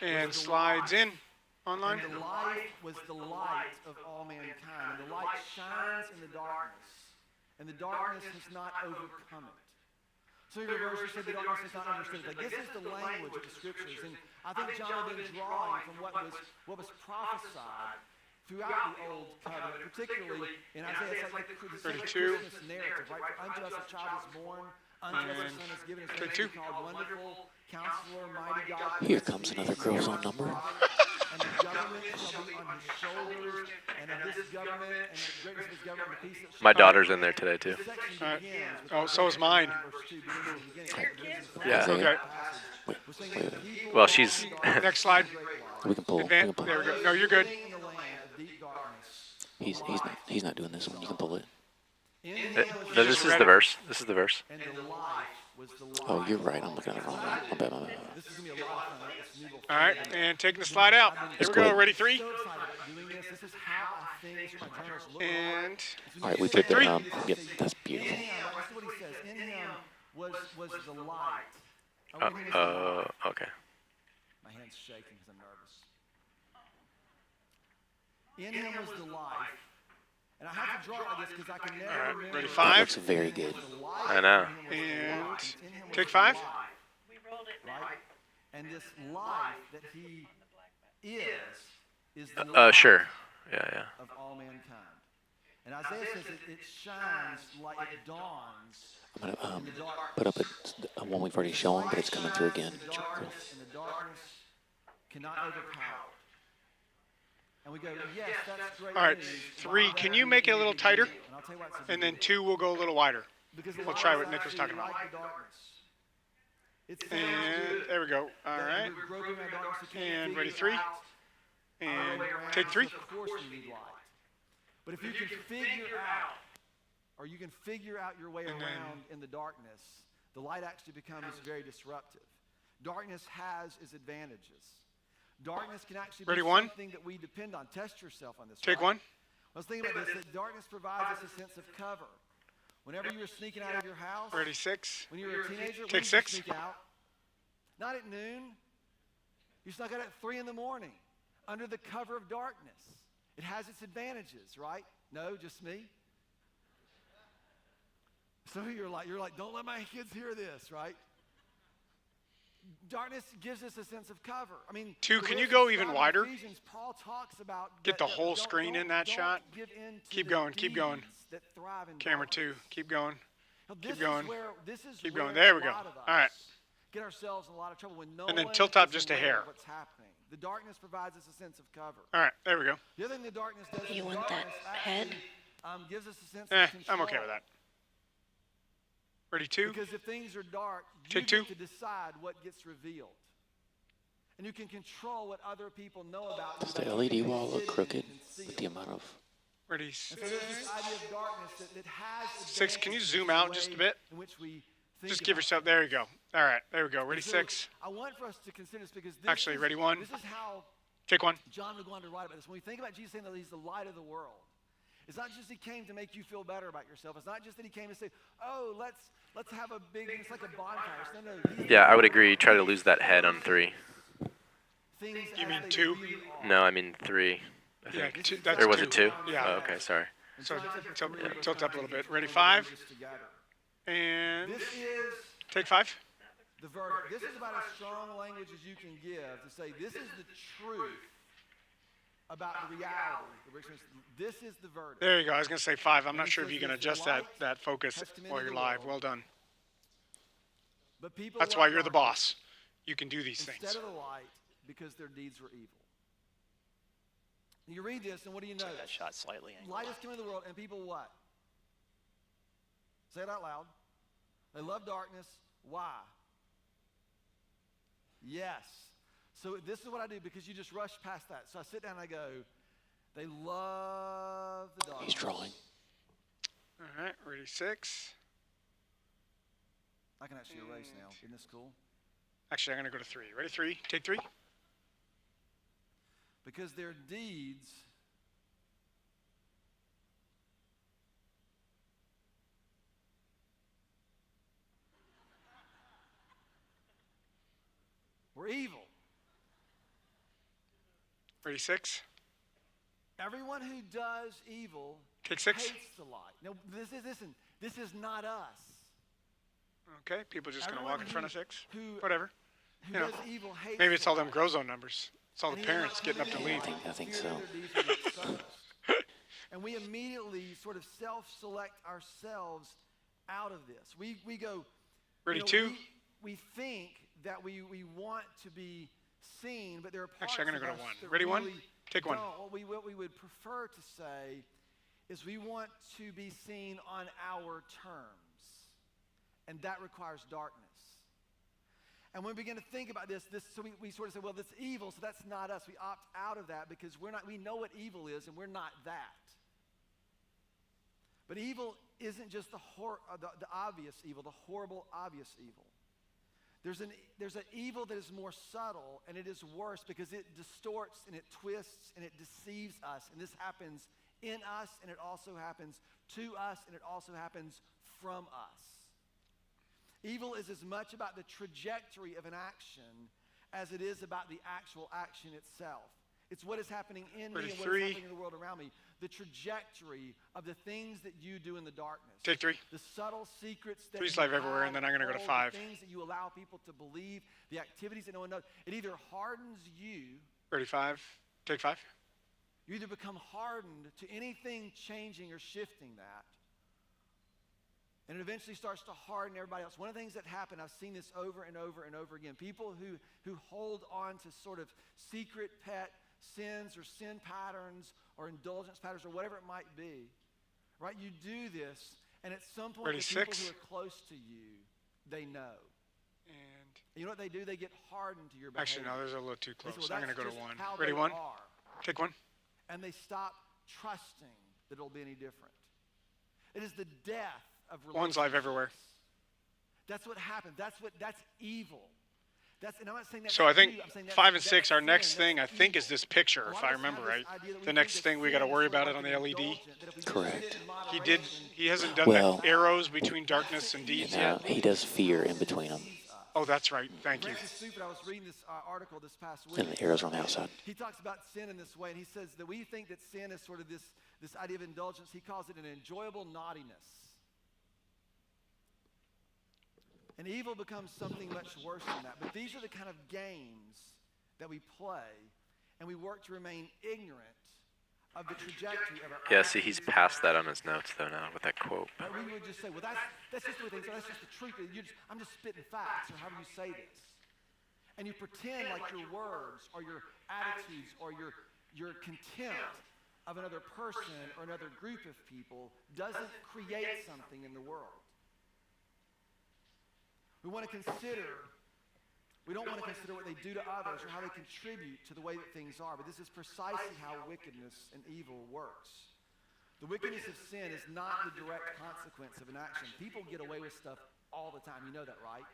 And slides in online. And the light was the light of all mankind. And the light shines in the darkness. And the darkness has not overcome it. So he reverses, said the darkness has not understood it. Like, this is the language of the scriptures. And I think John had been drawing from what was prophesied throughout the Old Covenant, particularly in Isaiah. It's like this Christmas narrative, right? For unto us a child is born, unto us a son is given, his name is called Wonderful, Counselor, Mighty God. Here comes another Crozone number. And the government shall be on his shoulders, and of this government, and the greatness of his government, the peace that My daughter's in there today, too. Oh, so is mine. Yeah. Okay. Well, she's... Next slide. We can pull. Advance. There we go. No, you're good. He's not doing this one. You can pull it. No, this is the verse. This is the verse. Oh, you're right. I'm looking at the wrong one. My bad, my bad. All right, and taking the slide out. Here we go. Ready, three. And All right, we took three. it. Yep, that's beautiful. Was the light. Okay. My hand's shaking because I'm nervous. In him was the life. And I have to draw it like this because I can never remember. Ready, That five. looks very good. I know. And take five. Right? right? And this life that he is the light Sure. Yeah. of all mankind. And Isaiah says it shines like it dawns I'm going in the to darkness. put up a one we've already shown, but it's coming through again. And the darkness cannot overpower it. And we go, yes, that's great. All right, news. 3, can you make it a little tighter? And I'll tell you why it's a And big then deal. 2 will go a little wider. Because We'll try what Nick was talking about. like the darkness. It sounds And good there we go. All that right. we're groping in our darkness, we can't And figure ready, 3. out our And way around. take 3. Of course we need light. But if you can figure out, or you can figure out your way And then- around in the darkness, the light actually becomes very disruptive. Darkness has its advantages. Darkness can actually Ready, be 1? something that we depend on. Test yourself on this. Take right? 1. I was thinking about this, that darkness provides us a sense of cover. Whenever you were sneaking out of your house, Ready, 6. when you were a teenager, when Take did you 6. sneak out? Not at noon. You snuck out at 3 in the morning, under the cover of darkness. It has its advantages, right? No, just me. Some of you are like, don't let my kids hear this, right? Darkness gives us a sense of cover. I mean, 2, the can way you it's go described even in wider? Ephesians, Paul talks about Get the that whole don't- screen in that don't shot. give in to Keep the going, keep going. deeds that thrive in Camera darkness. 2. Keep going. Now, Keep this going. Is where, this is Keep where going. There we a go. lot of us All right. get ourselves in a lot of trouble when no And then one tilt up is just a aware hair. of what's happening. The darkness provides us a sense of cover. All right, there we go. The other thing the darkness does You is want that darkness head? actually, gives us a sense Eh, of control. I'm okay with that. Ready, 2. Because if things are dark, you Take get 2. to decide what gets revealed. And you can control what other people know about Does you. the that LED you can wall look see crooked and see with it. the amount of... Ready, And 6. so there's this idea of darkness that has 6, can you advantages zoom in the out just a way bit? in which we think Just give about yourself, there you go. All right, there we go. Ready, And so 6. I want for us to consider this because this Actually, is, ready, 1. This is how Take 1. John would go on to write about this. When we think about Jesus saying that he's the light of the world, it's not just he came to make you feel better about yourself. It's not just that he came to say, oh, let's have a big, it's like a bonfire. No, he's Yeah, I would agree. Try to lose that head on 3. things You as mean they 2? really are. No, I mean 3. I Yeah, think. 2, that's Or was 2. it 2? Yeah. Oh, okay, sorry. And So scientific tilt, career tilt up a little bit. behind Ready, this 5. together. And This is take 5. the verdict. This is about as strong language as you can give to say this is the truth about the reality. This is the verdict. There you go. I was going to say 5. I'm And not he sure if says you can this, adjust "Light that focus has come into while you're the live. world, Well done. But people That's love why you're the darkness boss. You can do these instead things. of the light because their deeds were evil. You read this, and what do you notice? That shot slightly angled. Light has come into the world, and people what? Say it out loud. They love darkness. Why? Yes. So this is what I do because you just rush past that. So I sit down and I go, they love the darkness. He's drawing. All right, ready, 6. I can actually erase now. Isn't this cool? Actually, I'm going to go to 3. Ready, 3. Take 3. Because their deeds were evil. Ready, 6. Everyone who does evil Take 6. hates the light. Now, this is not us. Okay, people just going to Everyone walk in front of 6. who- Whatever. Who You know, does evil hates Maybe it's the all them light. grow zone numbers. It's all And the he will parents not getting up to come leave. in I think fear so. that their deeds will be exposed. And we immediately sort of self-select ourselves out of this. We go, Ready, you know, 2. we think that we want to be seen, but there are parts Actually, I'm of gonna go to us 1. that Ready, 1? really Take 1. don't. What we would prefer to say is we want to be seen on our terms, and that requires darkness. And when we begin to think about this so we sort of say, well, that's evil, so that's not us. We opt out of that because we know what evil is, and we're not that. But evil isn't just the obvious evil, the horrible, obvious evil. There's an evil that is more subtle, and it is worse because it distorts and it twists and it deceives us. And this happens in us, and it also happens to us, and it also happens from us. Evil is as much about the trajectory of an action as it is about the actual action itself. It's what is happening in me and what is 33. happening in the world around me. The trajectory of the things that you do in the darkness. Take 3. The subtle secrets that 3's you live everywhere, and then I'm going to go to hold, 5. the things that you allow people to believe, the activities that no one knows. It either hardens you. Ready, 5. Take 5. You either become hardened to anything changing or shifting that, and it eventually starts to harden everybody else. One of the things that happen, I've seen this over and over and over again, people who hold on to sort of secret pet sins or sin patterns or indulgence patterns or whatever it might be, right? You do this, and at some point, Ready, the people 6. who are close to you, they know. And You know what they do? They get hardened to your behavior. actually, no, there's a little too They close. say, well, I'm going to go that's to just 1. how Ready, they 1. are. Take 1. And they stop trusting that it'll be any different. It is the death of relationships. 1's live everywhere. That's what happens. That's evil. And I'm not saying that's So I think you, I'm saying 5 and that's 6, our sin, next that's thing, I think, evil. is this picture, A lot if of I us remember have right. this idea that we The think next that thing we sin got to is worry sort of about it like on the an LED. indulgent, that if we just Correct. sit in He hasn't moderation, done Well- the arrows between darkness and deeds yet. He does fear in between them. Oh, that's right. Thank you. Francis Stupid, I was reading this article this past week. And the arrows on the outside. He talks about sin in this way, and he says that we think that sin is sort of this idea of indulgence. He calls it an enjoyable naughtiness. And evil becomes something much worse than that. But these are the kind of games that we play, and we work to remain ignorant of the trajectory of our Yeah, see, he's actions. past that on his notes, though, now, with that quote. Right, we would just say, well, that's just the way things are. That's just the truth. I'm just spitting facts, or however you say this. And you pretend like your words or your attitudes or your contempt of another person or another group of people doesn't create something in the world. We don't want to consider what they do to others or how they contribute to the way that things are, but this is precisely how wickedness and evil works. The wickedness of sin is not the direct consequence of an action. People get away with stuff all the time. You know that, right?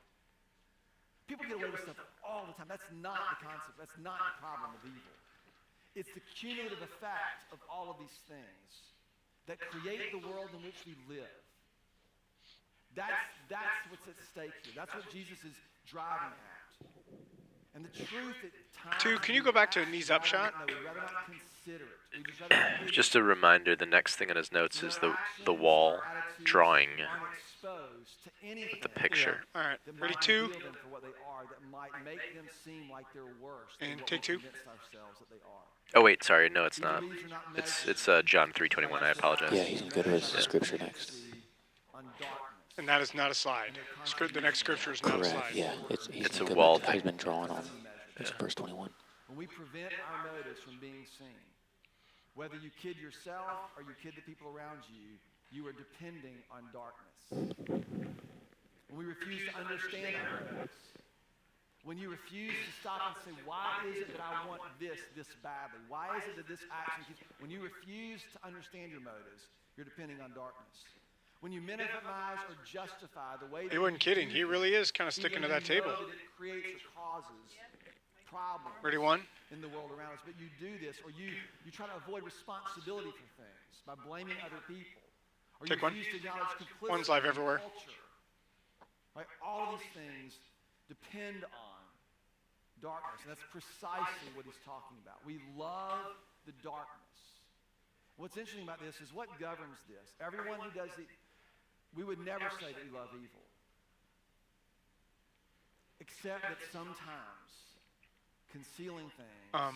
People get away with stuff all the time. That's not the concept. That's not the problem of evil. It's the cumulative effect of all of these things that create the world in which we live. That's what's at stake here. That's what Jesus is driving at. And the truth at times... 2, can you go back to a knees up shot? No, we'd rather not consider it. We'd just rather not Just a reminder, the next thing in his notes is the wall drawing aren't exposed to anything the picture. All right. that Ready, might 2. reveal them for what they are, that might make them seem like they're worse than And what take we 2. convinced ourselves that they are. Oh, wait, sorry, no, it's These not. beliefs are not It's measured John 3:21, I apologize. Yeah, he's going to go to his scripture next. on darkness. And that is not a slide. The next scripture is not a Correct, slide. yeah. It's a good wall He's thing. been drawing on it's verse 21. When we prevent our motives from being seen, whether you kid yourself or you kid the people around you, you are depending on darkness. When we refuse to understand our motives, when you refuse to stop and say, why is it that I want this badly? Why is it that this action keeps... When you refuse to understand your motives, you're depending on darkness. When you minimize or justify the way that He wasn't you kidding. do He really is things, kind of sticking even to that though table. that it creates or causes problems Ready, 1. in the world around us, but you do this, or you try to avoid responsibility for things by blaming other people, or Take you 1. refuse to acknowledge complicity 1's live in everywhere. culture. Right? All of these things depend on darkness, and that's precisely what he's talking about. We love the darkness. What's interesting about this is what governs this. Everyone who does it, we would never say that we love evil, except that sometimes concealing things.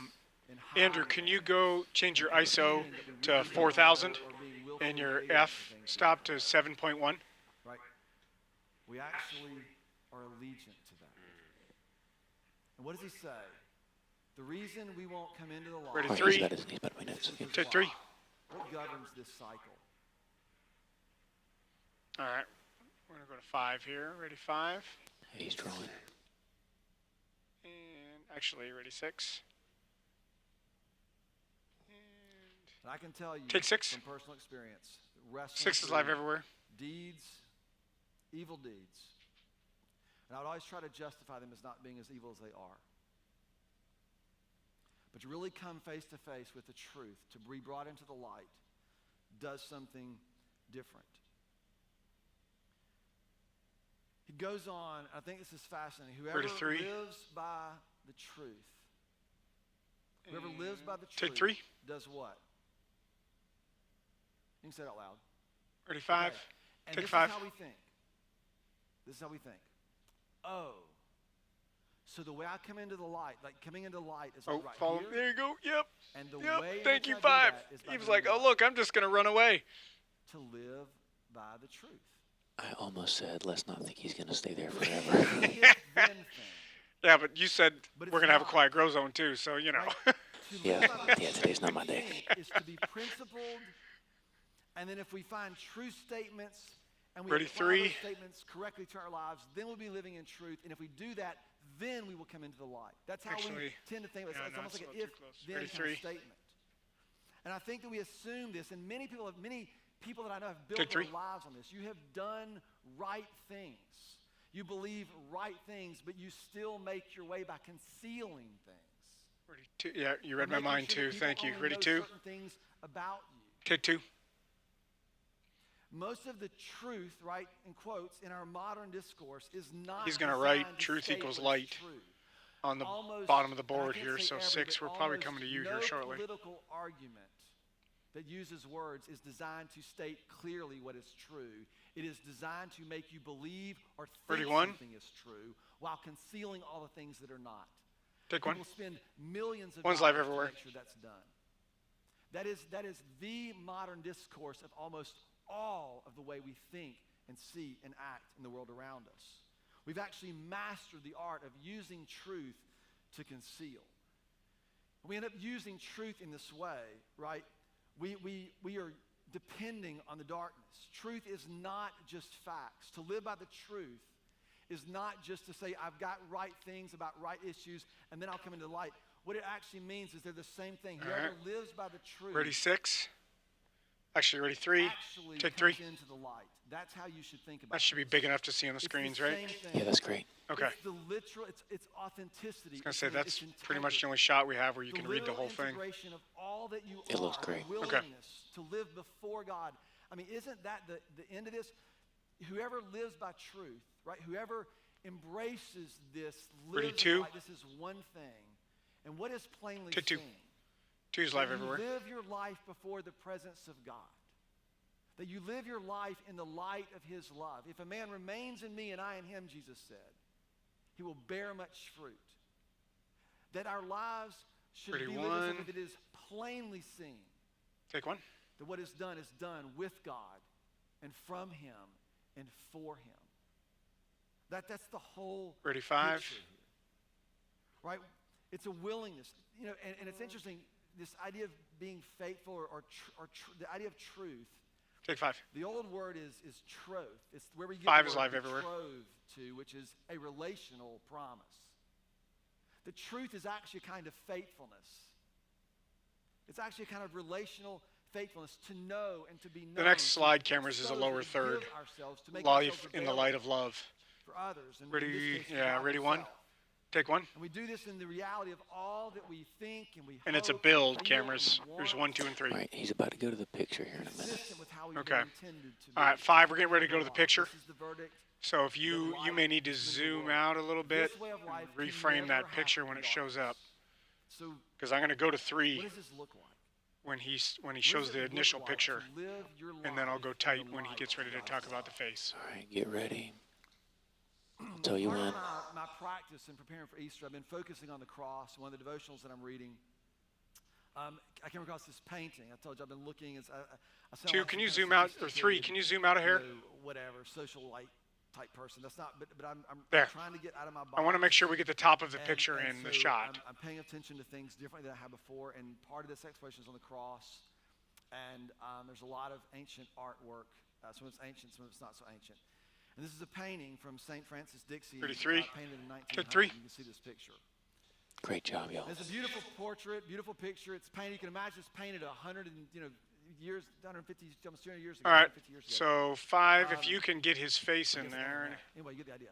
and Andrew, hiding can you things, go change your ISO pretending that we to really 4,000 are being willfully and your ignorant F to things stop to like 7.1? that, right? We actually are allegiant to that. And what does he say? The reason we won't come into the light. Ready, Oh, 3. he's about my notes again. Take 3. What governs this cycle? All right. We're going to go to 5 here. Ready, 5. He's drawing. And actually, ready, 6. And I can tell you Take 6. from personal experience, wrestling 6 is live through everywhere. deeds, evil deeds. And I would always try to justify them as not being as evil as they are. But to really come face to face with the truth, to be brought into the light, does something different. He goes on, I think this is fascinating. Whoever Ready, 3. lives by the truth Whoever lives by the Take truth 3. does what? You can say it out loud. Ready, 5. Okay. And Take this 5. is how we think. This is how we think. Oh. So the way I come into the light, like coming into light is like right follow. here. There you go. Yep. And the Yep. way in Thank which you, I do 5. that is by He was doing like, oh, what? look, I'm just going to run away. To live by the truth. I almost said, let's not think he's going to stay there forever. Yeah, but you said But we're it's going to have a not. quiet grow zone too, so, you know. Right? To Yeah, live by the yeah, truth today's not my day. is to be principled, and then if we find true statements and we Ready, apply 3. those statements correctly to our lives, then we'll be living in truth. And if we do that, then we will come into the light. That's how we Actually, tend to think. It's, yeah, it's no, almost it's like a an little too close. if-then Ready, kind of 3. statement. And I think that we assume this, and many people that I know have built Take their 3. lives on this. You have done right things. You believe right things, but you still make your way by concealing things. Ready, 2. Yeah, you read Or my making mind sure too. that people Thank you. only Ready, know 2. certain things about you. Take 2. Most of the truth, right, in quotes, in our modern discourse is not. He's going to designed write to truth state equals what's light true. on the Almost, bottom of the and I board can't here. say So every, 6, but we're probably almost coming to you no here shortly. political argument that uses words is designed to state clearly what is true. It is designed to make you believe or think 31. something is true while concealing all the things that are not. Take 1. People spend millions of One's dollars live everywhere. to make sure that's done. That is the modern discourse of almost all of the way we think and see and act in the world around us. We've actually mastered the art of using truth to conceal. We end up using truth in this way, right? We are depending on the darkness. Truth is not just facts. To live by the truth is not just to say, I've got right things about right issues, and then I'll come into the light. What it actually means is they're the same thing. All Whoever right. lives by the truth Ready, 6. Actually, ready, 3. actually Take comes 3. into the light. That's how you should think about That should be this. big enough to see on the It's screens, the right? same thing. Yeah, that's great. Okay. It's the literal, it's authenticity. I was going to say, that's it's pretty much the integrity. only shot we have where you The can read the literal whole thing. integration of all that you It are, looks great. the Okay. willingness to live before God. I mean, isn't that the end of this? Whoever lives by truth, right? Whoever embraces this, Ready, lives 2. by this is one thing. And what is plainly Take 2. seen? 2's That live you everywhere. live your life before the presence of God. That you live your life in the light of his love. If a man remains in me and I in him, Jesus said, he will bear much fruit. That our lives should Ready, be lived as 1. if it is plainly seen. Take 1. That what is done with God and from him and for him. That's the whole Ready, 5. picture here. Right? It's a willingness. You know, and it's interesting, this idea of being faithful or the idea of truth. Take 5. The old word is troth. It's where we get 5 the is word live everywhere. betrothed to, which is a relational promise. The truth is actually a kind of faithfulness. It's actually a kind of relational faithfulness to know and to be known. The next to slide, cameras, is a expose lower and to third. give ourselves, to make Life ourselves in the light of available love. for others. And in Ready, this case, yeah, God ready, 1. himself. Take 1. And we do this in the reality of all that we think and we And it's a hope build, and feel cameras. and There's want. 1, 2, and 3. All right, he's about to go to the picture here in a minute. Consistent with how we've Okay. been intended to be. All right, 5, we're getting ready to go to the This picture. is the verdict. So if you may need to zoom out a little bit, This way of life and can reframe never that picture when it happen shows up. So Because I'm going to go to what 3 does this look like? when he What shows does the it look initial like picture, to live your and then I'll life go in tight the when he light gets ready to of talk God's about the love? face. All right, get ready. I'll tell you Part when. of my practice in preparing for Easter, I've been focusing on the cross. One of the devotionals that I'm reading, I came across this painting. I told you I've been looking. I sound 2, like can some you kind of zoom out, or 3, sophisticated, can you zoom out of here? Whatever, social light type person. That's not, but I'm There. trying to get out of my box. I want to make sure we get the top of the And- picture and in the so shot. I'm paying attention to things differently than I have before, and part of this exploration is on the cross. And there's a lot of ancient artwork. Some of it's ancient, some of it's not so ancient. And this is a painting from St. Francis Dixie, Ready, 3. painted in 1900. Take 3. You can see this picture. Great job, y'all. It's a beautiful portrait, beautiful picture. It's painted. You can imagine it's painted 100 and years, 150, almost 200 years ago. All right, 150 years ago. so 5, if you can get his face in there. Anyway, you get the idea.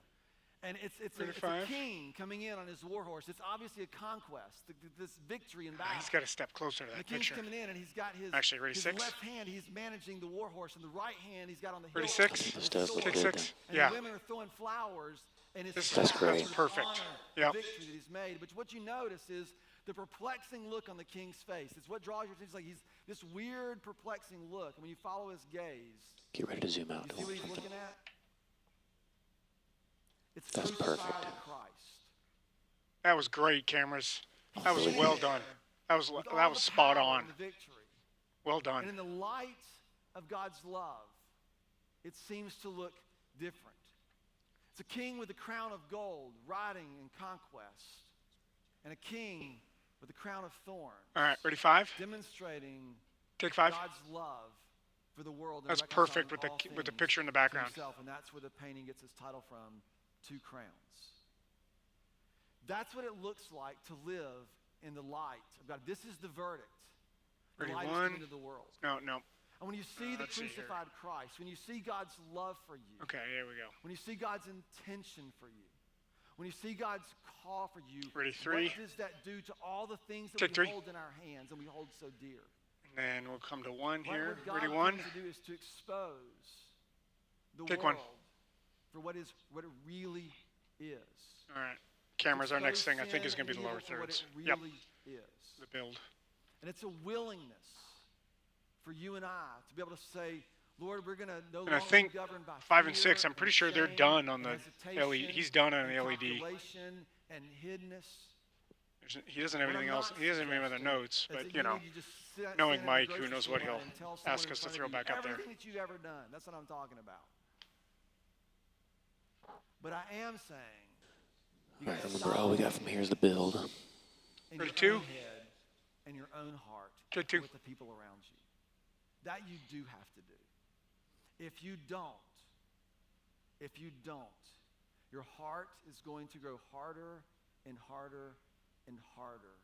And it's Ready, a 5. king coming in on his war horse. It's obviously a conquest, this victory in battle. He's got to step closer to And the that king's picture. coming in, and he's got his, Actually, ready, his 6. left hand, he's managing the war horse, and the right hand he's got on the Ready, hilt. 6. and This does look sword. good, 6. And Yeah. the women are throwing flowers, and it's This That's a great. sort of Perfect. honor, Yep. victory that he's made. But what you notice is The perplexing look on the king's face. It's what draws your attention. It's like he's this weird, perplexing look. And when you follow his gaze, Get ready to zoom out. you see what he's looking at? It's That's crucified perfect. Christ. That was great, cameras. That was Sitting well there done. That was with all that the was spot power on. and the victory. Well And done. in the light of God's love, it seems to look different. It's a king with a crown of gold, riding in conquest, and a king with a crown of thorns. All right, ready, 5? Demonstrating Take 5. God's love for the world. And That's reconciling perfect with all the things picture in the to background. himself, and that's where the painting gets its title from, Two Crowns. That's what it looks like to live in the light of God. This is the verdict. The Ready, light is 1. coming into the world. No. And when you see the let's see here. crucified Christ, when you see God's love for you, Okay, here we go. when you see God's intention for you, when you see God's call for you, Ready, 3. what does that do to all the things that Take we 3. hold in our hands and we hold so dear? And then we'll come to 1 What here. God Ready, comes 1. to do is to expose the Take world 1. for what it really is. All right. Cameras, our next thing I think is going to be the lower evil for what thirds. it Yep, really is. the build. And it's a willingness for you and I to be able to say, Lord, we're going to no And I longer think be governed by 5 and fear 6, I'm pretty sure they're shame done on and the LED. hesitation He's done on the and LED. calculation and hiddenness. He doesn't have What I'm anything else. not He doesn't have any other suggesting notes, is but that you know, need to just sit knowing in the Mike, who grocery knows what store he'll and tell someone ask in us to front of throw you back up there. everything that you've ever done. That's what I'm talking about. But I am saying, you All right, gotta remember, stop all we got from here is the build. in Ready, your 2. own head and your own heart Take 2. with the people around you. That you do have to do. If you don't, your heart is going to grow harder and harder and harder.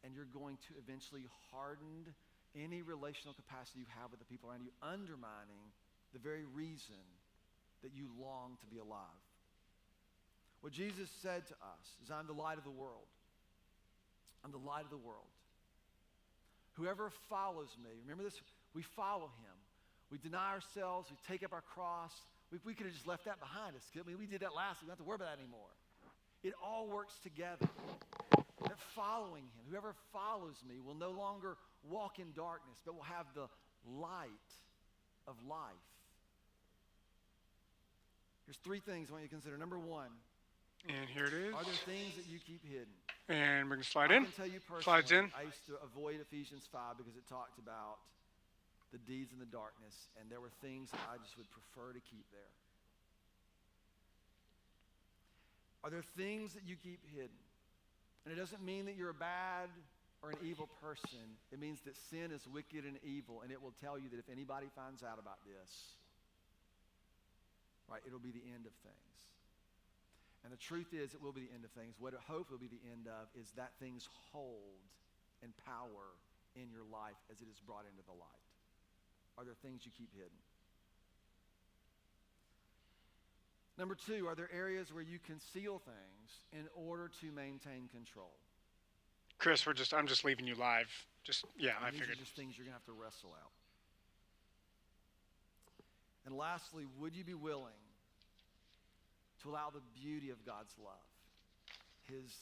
And you're going to eventually harden any relational capacity you have with the people around you, undermining the very reason that you long to be alive. What Jesus said to us is, I'm the light of the world. I'm the light of the world. Whoever follows me, remember this, we follow him. We deny ourselves, we take up our cross. We could have just left that behind us. I mean, we did that last week, we don't have to worry about that anymore. It all works together. That following him, whoever follows me will no longer walk in darkness, but will have the light of life. Here's 3 things I want you to consider. Number 1, And here it is. are there things that you keep hidden? And we're going to slide I in. can tell you personally, Slides in. I used to avoid Ephesians 5 because it talked about the deeds in the darkness, and there were things that I just would prefer to keep there. Are there things that you keep hidden? And it doesn't mean that you're a bad or an evil person. It means that sin is wicked and evil, and it will tell you that if anybody finds out about this, right, it'll be the end of things. And the truth is, it will be the end of things. What I hope will be the end of is that things hold and power in your life as it is brought into the light. Are there things you keep hidden? Number 2, are there areas where you conceal things in order to maintain control? Chris, I'm just leaving you live. I These figured. are just things you're going to have to wrestle out. And lastly, would you be willing to allow the beauty of God's love, his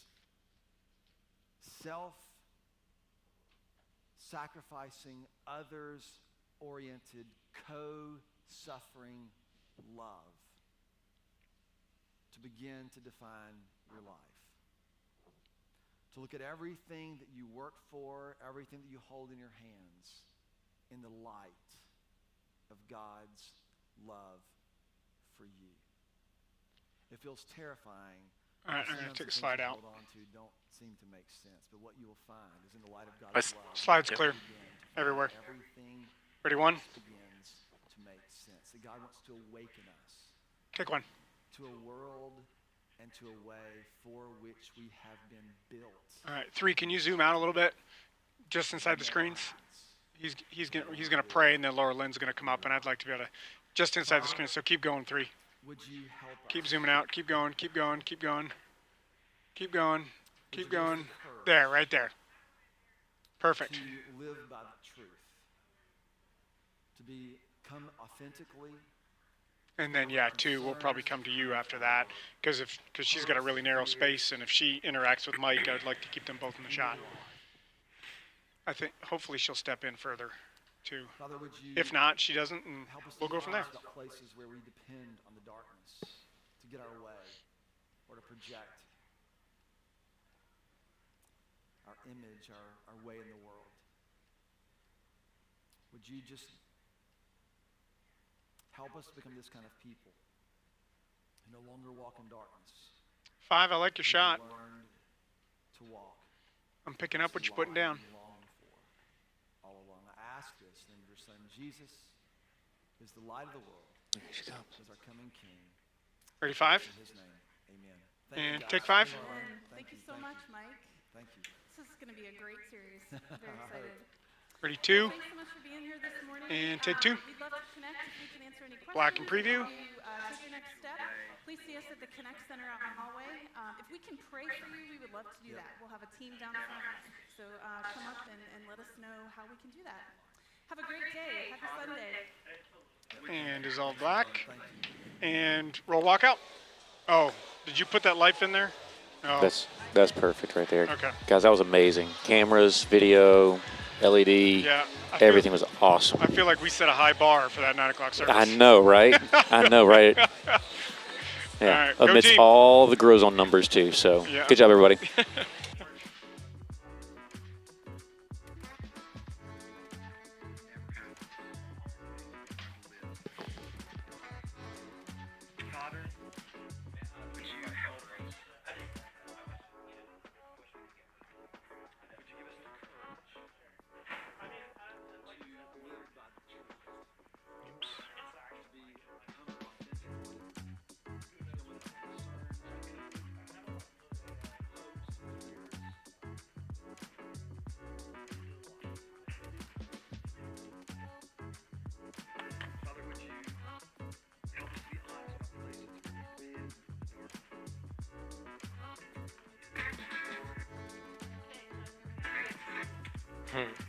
self-sacrificing, others-oriented, co-suffering love to begin to define your life? To look at everything that you work for, everything that you hold in your hands, in the light of God's love for you. It feels terrifying. All right, I'm going to take a slide out. Hold on to don't seem to make sense, but what you will find is in the light of My God's love. slide's you clear. begin to find Everywhere. Everything Ready, 1. begins to make sense. That God wants to awaken us Take 1. to a world and to a way for which we have been built. All right, 3. Can you zoom out a little bit, just inside the screens? He's gonna pray, and then Laura Lynn's gonna come up, and I'd like to be able to just inside the screen. So keep going, 3. Would you help us? Keep zooming out. Keep going. Keep going. Keep going. Keep going. Keep going. There, right there. Perfect. To live by the truth. To become authentically And then, yeah, 2 will probably come to you after that, because she's got a really narrow space, and if she interacts with Mike, I'd like to keep them both in the shot. I think hopefully she'll step in further, too. Father, would you If not, she doesn't, and help us to we'll go from there. about places where we depend on the darkness to get our way or to project our image, our way in the world. Would you just help us become this kind of people who no longer walk in darkness? 5, I like your shot. Learned to walk. I'm picking up what you're putting down. Long for all along. I ask this in your Son Jesus is the light of the world. Is our coming King. Ready, 5? In His name, amen. And you, take guys. 5. Thank you so much, Mike. Thank you. This is going to be a great series. Very excited. Ready, 2. Thanks so much for being here this morning. And take 2. We'd love to connect if we can answer any questions. Black and preview. If you take your next step, please see us at the Connect Center out in the hallway. If we can pray for you, we would love to do that. We'll have a team down front. So come up and let us know how we can do that. Have a great day. Happy Sunday. And dissolve black. And roll walkout. Oh, did you put that life in there? Oh. That's perfect right there. Okay. Guys, that was amazing. Cameras, video, LED, yeah, everything was awesome. I feel like we set a high bar for that 9 o'clock service. I know, right? I know, right? Yeah, right, amidst all the grows on numbers too. So yeah. Good job, everybody. Hmm.